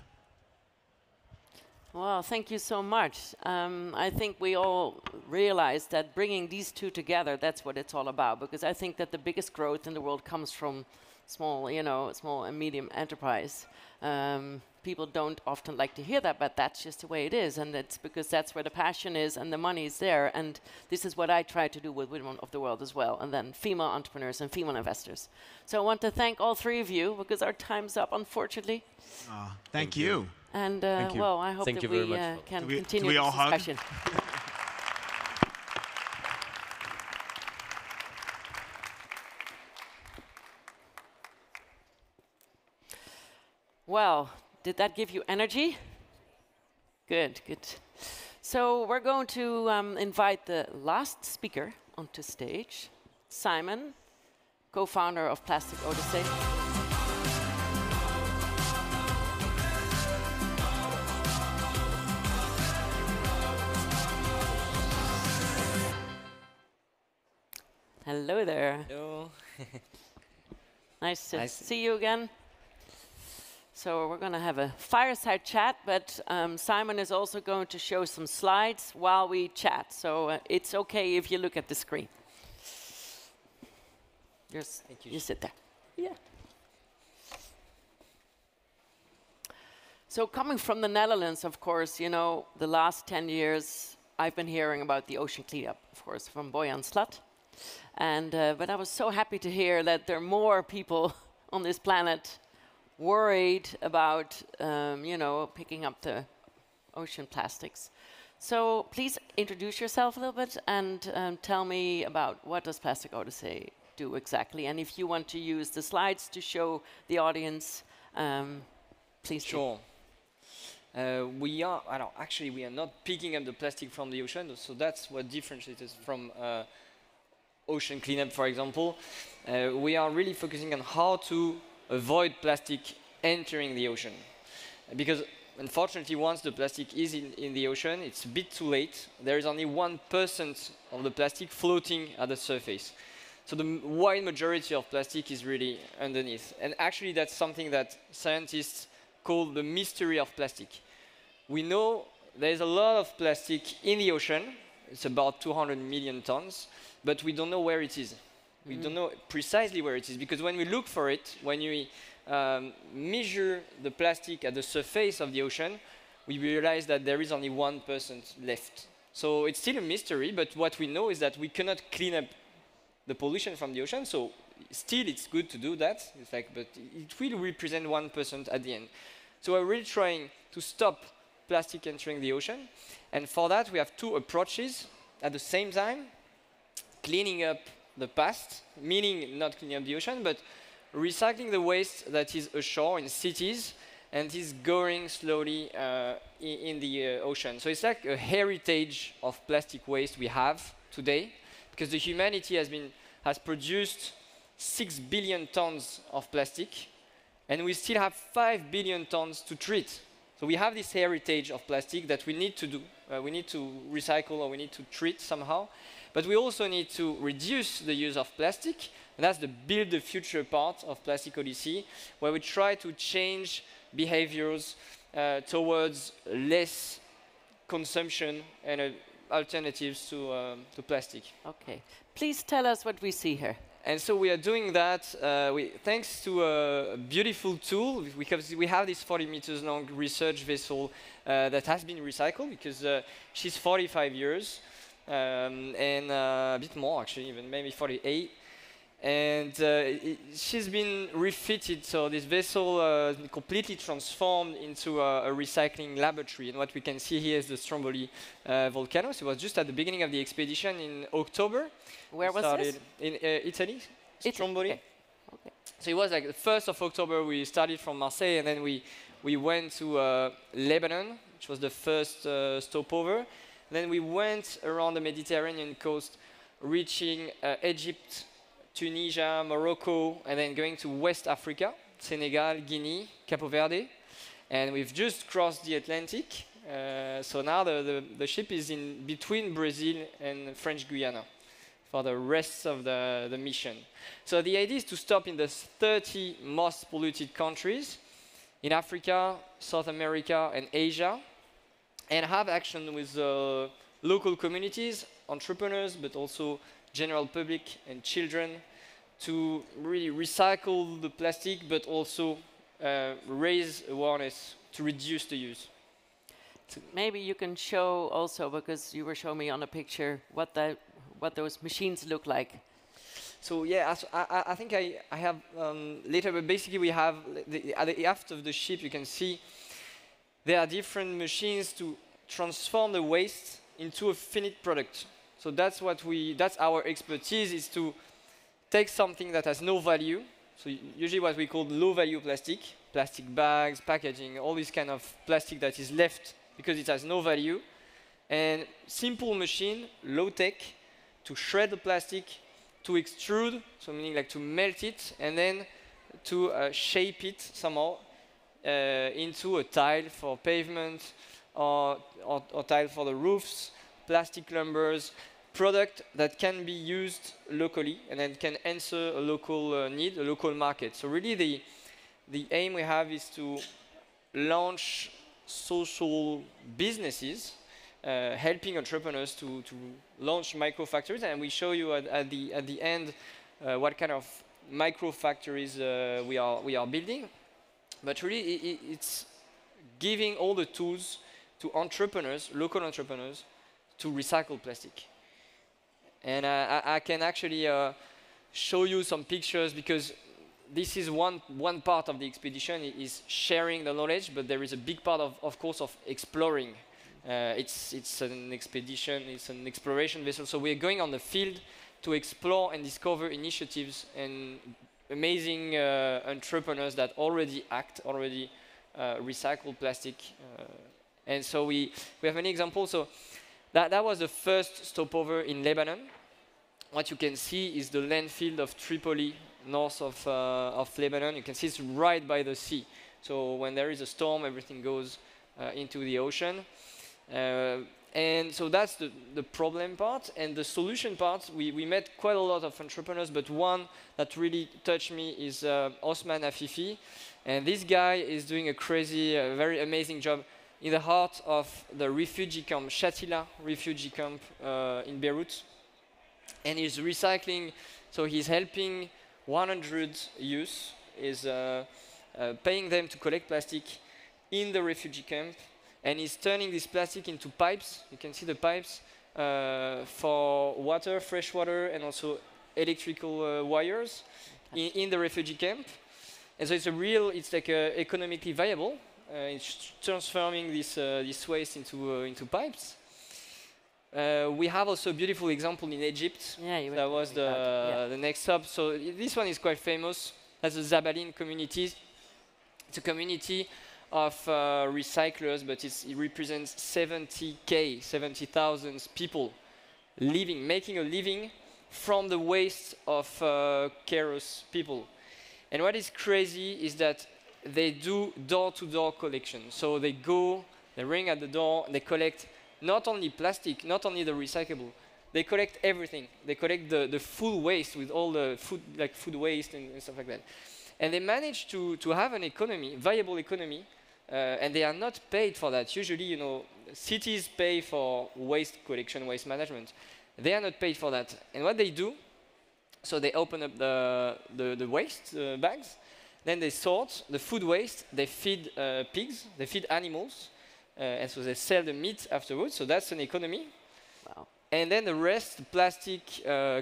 Well, thank you so much. I think we all realize that bringing these two together, that's what it's all about. Because I think that the biggest growth in the world comes from small, small and medium enterprise. People don't often like to hear that, but that's just the way it is. And it's because that's where the passion is and the money is there. And this is what I try to do with Women of the World as well. And then female entrepreneurs and female investors. So I want to thank all three of you because our time's up, unfortunately. Thank you. And Thank you. well, I hope Thank that you very we much. can Do we continue this all hug? discussion. Well, did that give you energy? Good, good. So we're going to invite the last speaker onto stage, Simon, co-founder of Plastic Odyssey. Hello there. Hello. Nice to Nice. see you again. So we're going to have a fireside chat, but Simon is also going to show some slides while we chat. So it's okay if you look at the screen. Thank you. You sit there. Yeah. So coming from the Netherlands, of course, the last 10 years, I've been hearing about the ocean cleanup, of course, from Boyan Slat. And but I was so happy to hear that there are more people on this planet worried about, picking up the ocean plastics. So please introduce yourself a little bit and tell me about what does Plastic Odyssey do exactly. And if you want to use the slides to show the audience, please do. Sure. We are not picking up the plastic from the ocean, so that's what differentiates us from ocean cleanup, for example. We are really focusing on how to avoid plastic entering the ocean. Because unfortunately, once the plastic is in the ocean, it's a bit too late. There is only 1% of the plastic floating at the surface. So the wide majority of plastic is really underneath. And actually, that's something that scientists call the mystery of plastic. We know there's a lot of plastic in the ocean. It's about 200 million tons, but we don't know where it is. We don't know precisely where it is, because when we look for it, when we measure the plastic at the surface of the ocean, we realize that there is only 1% left. So it's still a mystery, but what we know is that we cannot clean up the pollution from the ocean, so still it's good to do that, in fact, but it will represent 1% at the end. So we're really trying to stop plastic entering the ocean, and for that we have two approaches at the same time: cleaning up the past, meaning not cleaning up the ocean, but recycling the waste that is ashore in cities and is going slowly in the ocean. So it's like a heritage of plastic waste we have today, because the humanity has produced 6 billion tons of plastic, and we still have 5 billion tons to treat. So we have this heritage of plastic that we need to do. We need to recycle, or we need to treat somehow. But we also need to reduce the use of plastic, and that's the Build the Future part of Plastic Odyssey, where we try to change behaviors towards less consumption and alternatives to plastic. Okay. Please tell us what we see here. And so we are doing that thanks to a beautiful tool, because we have this 40 meters long research vessel that has been recycled, because she's 45 years, and a bit more actually, even maybe 48. And she's been refitted, so this vessel completely transformed into a recycling laboratory. And what we can see here is the Stromboli volcano. So it was just at the beginning of the expedition in October. Where was this? In Italy, Stromboli. Okay. Okay. So it was like the 1st of October, we started from Marseille, and then we went to Lebanon, which was the first stopover. Then we went around the Mediterranean coast, reaching Egypt, Tunisia, Morocco, and then going to West Africa, Senegal, Guinea, Cape Verde. And we've just crossed the Atlantic. So now the ship is in between Brazil and French Guiana for the rest of the mission. So the idea is to stop in the 30 most polluted countries in Africa, South America, and Asia, and have action with local communities, entrepreneurs, but also general public and children to really recycle the plastic, but also raise awareness to reduce the use. Maybe you can show also, because you were showing me on a picture, what those machines look like. So yeah, I think I have later, but basically we have at the aft of the ship, you can see there are different machines to transform the waste into a finished product. So that's our expertise, is to take something that has no value. So usually what we call low value plastic, plastic bags, packaging, all this kind of plastic that is left because it has no value. And simple machine, low tech, to shred the plastic, to extrude, so meaning like to melt it, and then to shape it somehow into a tile for pavement or tile for the roofs, plastic lumbers, product that can be used locally and then can answer a local need, a local market. So really the aim we have is to launch social businesses, helping entrepreneurs to launch micro factories, and we show you at the end what kind of micro factories we are building. But really, it's giving all the tools to entrepreneurs, local entrepreneurs, to recycle plastic. And I can actually show you some pictures, because this is one part of the expedition is sharing the knowledge, but there is a big part of course of exploring. It's an expedition, it's an exploration vessel, so we're going on the field to explore and discover initiatives and amazing entrepreneurs that already recycle plastic. And so we have an example. So that was the first stopover in Lebanon. What you can see is the landfill of Tripoli, north of Lebanon. You can see it's right by the sea. So when there is a storm, everything goes into the ocean. And so that's the problem part. And the solution part, we met quite a lot of entrepreneurs, but one that really touched me is Osman Afifi. And this guy is doing a crazy, very amazing job in the heart of the refugee camp, Shatila refugee camp in Beirut. And he's recycling, so he's helping 100 youth, is paying them to collect plastic in the refugee camp. And he's turning this plastic into pipes. You can see the pipes for water, fresh water, and also electrical wires in the refugee camp. And so it's like economically viable. It's transforming this waste into pipes. We have also a beautiful example in Egypt. Yeah, that was the next stop. So this one is quite famous. That's the Zabalin community. It's a community of recyclers, but it represents 70,000 people making a living from the waste of Kairos people. And what is crazy is that they do door-to-door collection. So they ring at the door, they collect not only plastic, not only the recyclable, they collect everything. They collect the full waste with all the food, like food waste and stuff like that. And they manage to have an economy, viable economy, and they are not paid for that. Usually, cities pay for waste collection, waste management. They are not paid for that. And what they do, so they open up the waste bags, then they sort the food waste, they feed pigs, they feed animals, and so they sell the meat afterwards, so that's an economy. Wow. And then the rest, plastic,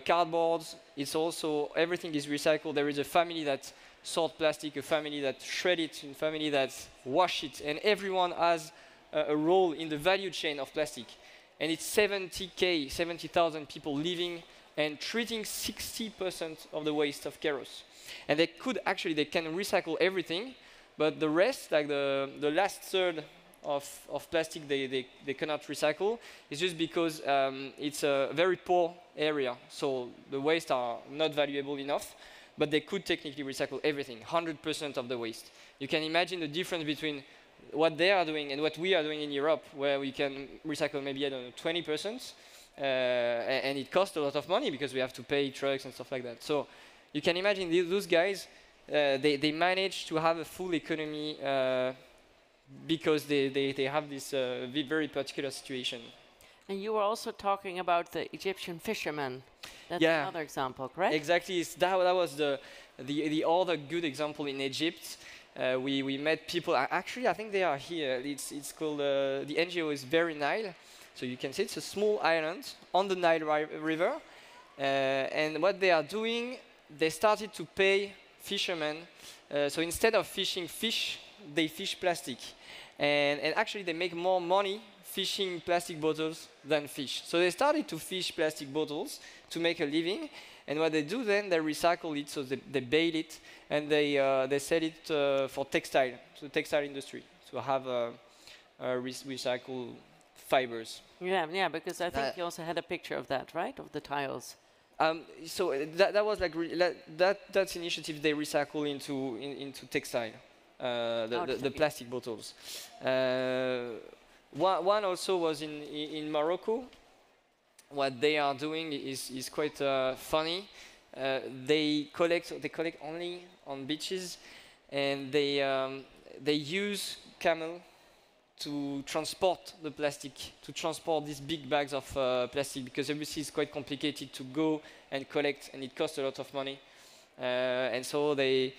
cardboard, everything is recycled. There is a family that sort plastic, a family that shred it, a family that wash it, and everyone has a role in the value chain of plastic. And it's 70,000 people living and treating 60% of the waste of Kairos. And they can recycle everything, but the rest, like the last third of plastic they cannot recycle is just because it's a very poor area, so the wastes are not valuable enough, but they could technically recycle everything, 100% of the waste. You can imagine the difference between what they are doing and what we are doing in Europe, where we can recycle maybe, I don't know, 20%, and it costs a lot of money because we have to pay trucks and stuff like that. So you can imagine those guys, they manage to have a full economy because they have this very particular situation. And you were also talking about the Egyptian fishermen. That's Yeah. another example, correct? Exactly. That was the other good example in Egypt. We met people. Actually, I think they are here. It's called the NGO is Very Nile. So you can see it's a small island on the Nile River. And what they are doing, they started to pay fishermen. So instead of fishing fish, they fish plastic. And actually, they make more money fishing plastic bottles than fish. So they started to fish plastic bottles to make a living. And what they do then, they recycle it, so they bale it, and they sell it for textile, to the textile industry, to have recycled fibers. Yeah, because I think you also had a picture of that, right? Of the tiles. So that was like that's initiative they recycle into textile, the plastic bottles. One also was in Morocco. What they are doing is quite funny. They collect only on beaches, and they use camel to transport the plastic, to transport these big bags of plastic, because obviously it's quite complicated to go and collect, and it costs a lot of money. And so they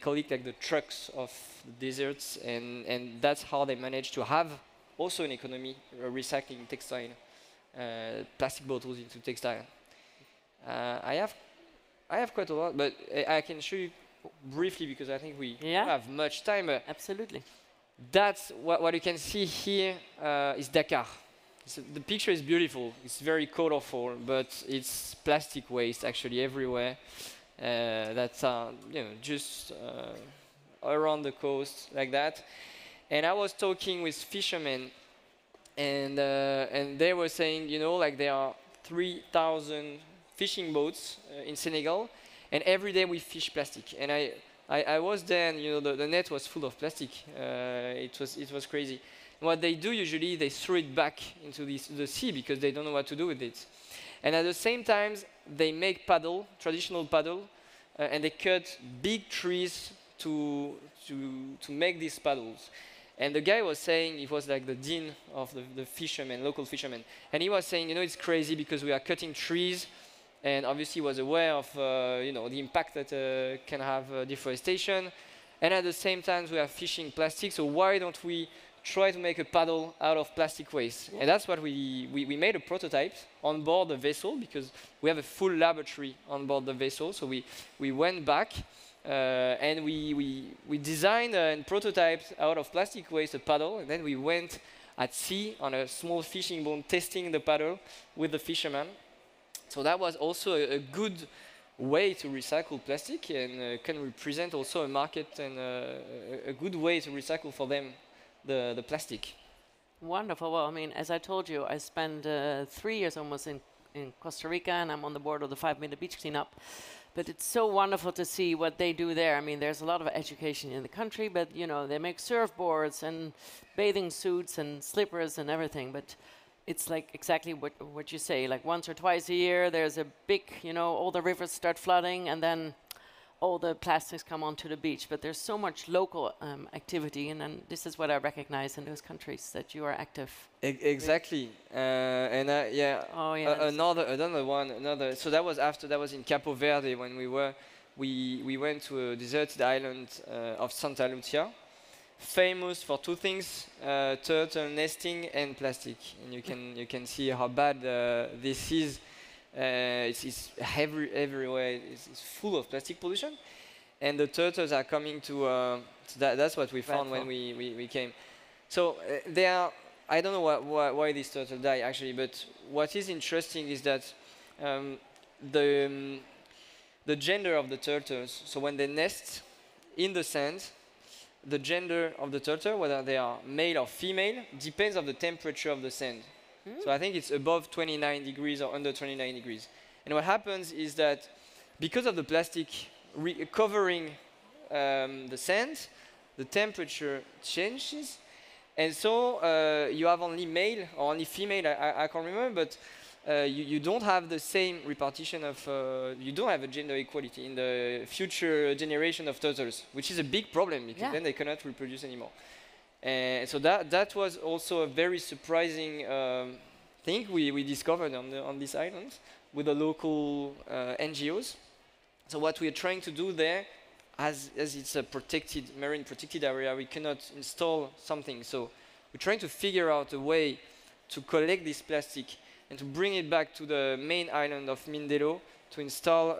collect like the trucks of deserts, and that's how they manage to have also an economy recycling textile, plastic bottles into textile. I have quite a lot, but I can show you briefly because I think we don't have much time. Absolutely. That's what you can see here is Dakar. So the picture is beautiful. It's very colorful, but it's plastic waste actually everywhere. That's just around the coast like that. And I was talking with fishermen, and they were saying, like there are 3,000 fishing boats in Senegal, and every day we fish plastic. And I was there, and the net was full of plastic. It was crazy. What they do usually, they throw it back into the sea because they don't know what to do with it. And at the same time, they make traditional paddle, and they cut big trees to make these paddles. And the guy was saying, he was like the dean of the fishermen, local fishermen, and he was saying, it's crazy because we are cutting trees, and obviously was aware of the impact that can have deforestation, and at the same time we are fishing plastic. So why don't we try to make a paddle out of plastic waste? And that's what we made a prototype on board the vessel, because we have a full laboratory on board the vessel. So we went back. And we designed and prototyped out of plastic waste a paddle, and then we went at sea on a small fishing boat testing the paddle with the fishermen. So that was also a good way to recycle plastic, and can represent also a market and a good way to recycle for them the plastic. Wonderful. Well, I mean, as I told you, I spent 3 years almost in Costa Rica, and I'm on the board of the 5-minute beach cleanup. But it's so wonderful to see what they do there. I mean, there's a lot of education in the country, but they make surfboards and bathing suits and slippers and everything. But it's like exactly what you say. Like once or twice a year, there's a big, all the rivers start flooding, and then all the plastics come onto the beach. But there's so much local activity, and then this is what I recognize in those countries that you are active. Exactly, and yeah. Oh yeah. Another one. So that was in Capo Verde when we went to a deserted island of Santa Lucia, famous for two things: turtle nesting and plastic. And you can see how bad this is. It's everywhere. It's full of plastic pollution, and the turtles are coming to. That's what we found when we came. So I don't know why these turtles die actually, but what is interesting is that the gender of the turtles. So when they nest in the sand, the gender of the turtle, whether they are male or female, depends on the temperature of the sand. So I think it's above 29 degrees or under 29 degrees. And what happens is that because of the plastic covering the sand, the temperature changes. And so you have only male or only female, I can't remember, but you don't have the same repartition of, you don't have a gender equality in the future generation of turtles, which is a big problem because then they cannot reproduce anymore. And so that was also a very surprising thing we discovered on this island with the local NGOs. So what we are trying to do there, as it's a marine protected area, we cannot install something. So we're trying to figure out a way to collect this plastic and to bring it back to the main island of Mindelo to install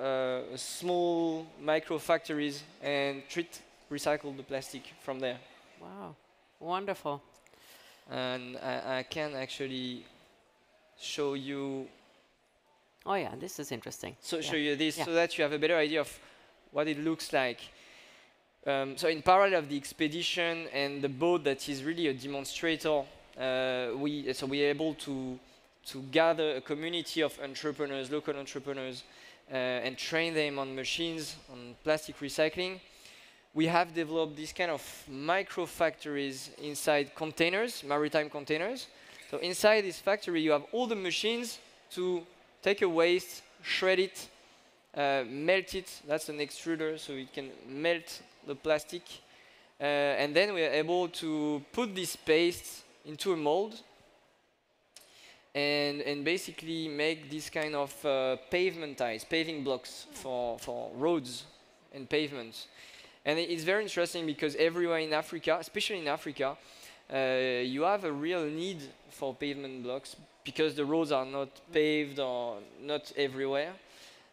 small micro factories and recycle the plastic from there. Wow, wonderful. And I can actually show you. Oh yeah, this is interesting. So show you this so that you have a better idea of what it looks like. So in parallel of the expedition and the boat that is really a demonstrator, we are able to gather a community of entrepreneurs, local entrepreneurs, and train them on machines, on plastic recycling. We have developed these kind of micro factories inside containers, maritime containers. So inside this factory, you have all the machines to take a waste, shred it, melt it. That's an extruder, so it can melt the plastic. And then we are able to put this paste into a mold and basically make this kind of paving blocks for roads and pavements. And it's very interesting because everywhere in Africa, especially in Africa, you have a real need for pavement blocks because the roads are not paved or not everywhere.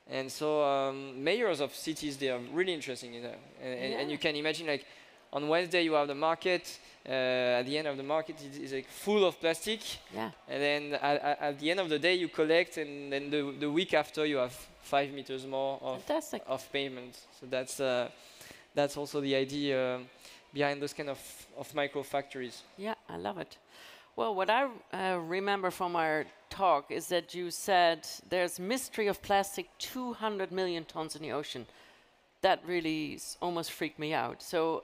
And so mayors of cities, they are really interested in that. And you can imagine, like, on Wednesday you have the market. At the end of the market, it's like full of plastic. Yeah. And then at the end of the day, you collect, and then the week after, you have 5 meters more of pavement. So that's also the idea behind those kind of micro factories. Yeah, I love it. Well, what I remember from our talk is that you said there's mystery of plastic, 200 million tons in the ocean. That really almost freaked me out. So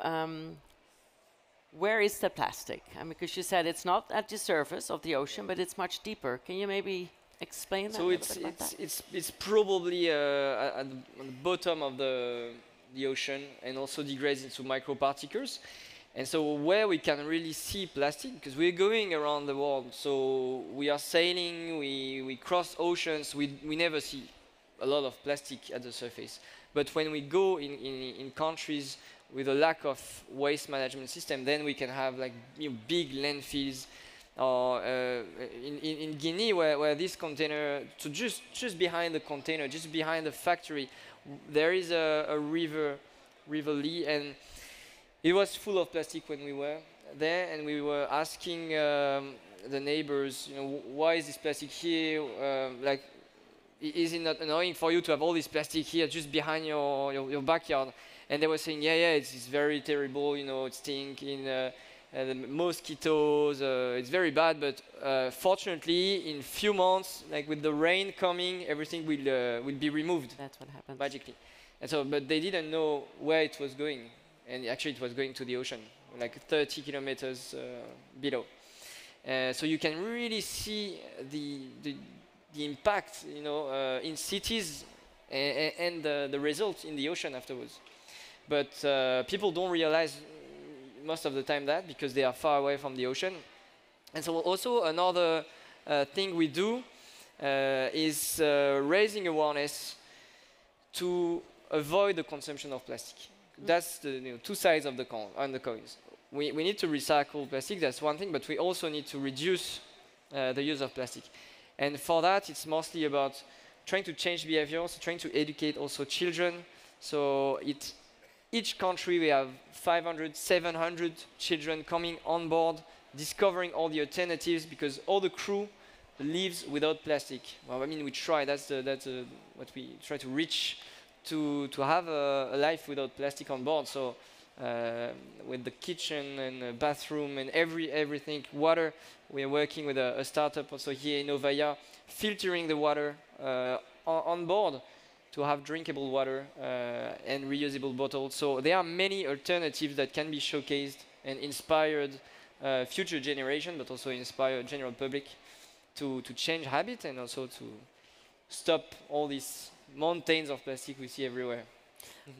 where is the plastic? I mean, because you said it's not at the surface of the ocean, but it's much deeper. Can you maybe explain that? So it's probably at the bottom of the ocean and also degrades into microparticles. And so where we can really see plastic, because we're going around the world, so we are sailing, we cross oceans, we never see a lot of plastic at the surface. But when we go in countries with a lack of waste management system, then we can have like big landfills. Or in Guinea, where this container, so just behind the container, just behind the factory, there is a river Lee, and it was full of plastic when we were there, and we were asking the neighbors, why is this plastic here? Like, is it not annoying for you to have all this plastic here just behind your backyard? And they were saying, yeah, it's very terrible, it stinks, the mosquitoes, it's very bad, but fortunately, in few months, like with the rain coming, everything will be removed. That's what happens. Magically. And so, but they didn't know where it was going. And actually, it was going to the ocean, like 30 kilometers below. So you can really see the impact, in cities and the result in the ocean afterwards. But people don't realize most of the time that because they are far away from the ocean. And so also another thing we do is raising awareness to avoid the consumption of plastic. That's the two sides of the coins. We need to recycle plastic, that's one thing, but we also need to reduce the use of plastic. And for that, it's mostly about trying to change behaviors, trying to educate also children. So each country, we have 500, 700 children coming on board, discovering all the alternatives, because all the crew lives without plastic. Well, I mean, we try, that's what we try to reach, to have a life without plastic on board. So with the kitchen and bathroom and everything. Water, we are working with a startup also here in Novaya, filtering the water on board to have drinkable water and reusable bottles. So there are many alternatives that can be showcased and inspired future generation, but also inspire general public to change habit and also to stop all these mountains of plastic we see everywhere.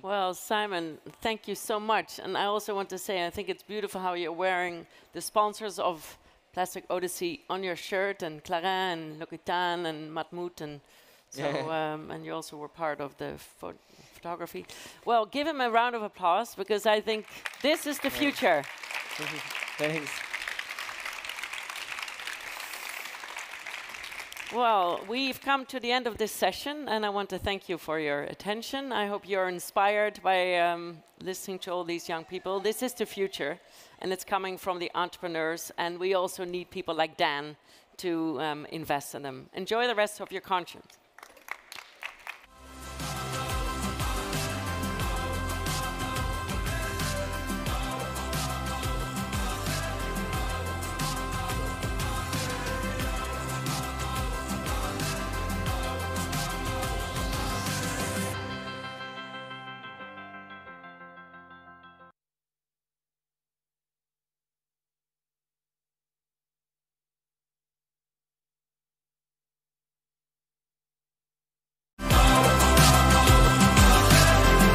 Well, Simon, thank you so much. And I also want to say, I think it's beautiful how you're wearing the sponsors of Plastic Odyssey on your shirt, and Carine and L'Occitane and Matmut, and so, and you also were part of the photography. Well, give him a round of applause, because I think this is the future. Thanks. Well, we've come to the end of this session, and I want to thank you for your attention. I hope you're inspired by listening to all these young people. This is the future, and it's coming from the entrepreneurs, and we also need people like Dan to invest in them. Enjoy the rest of your conference.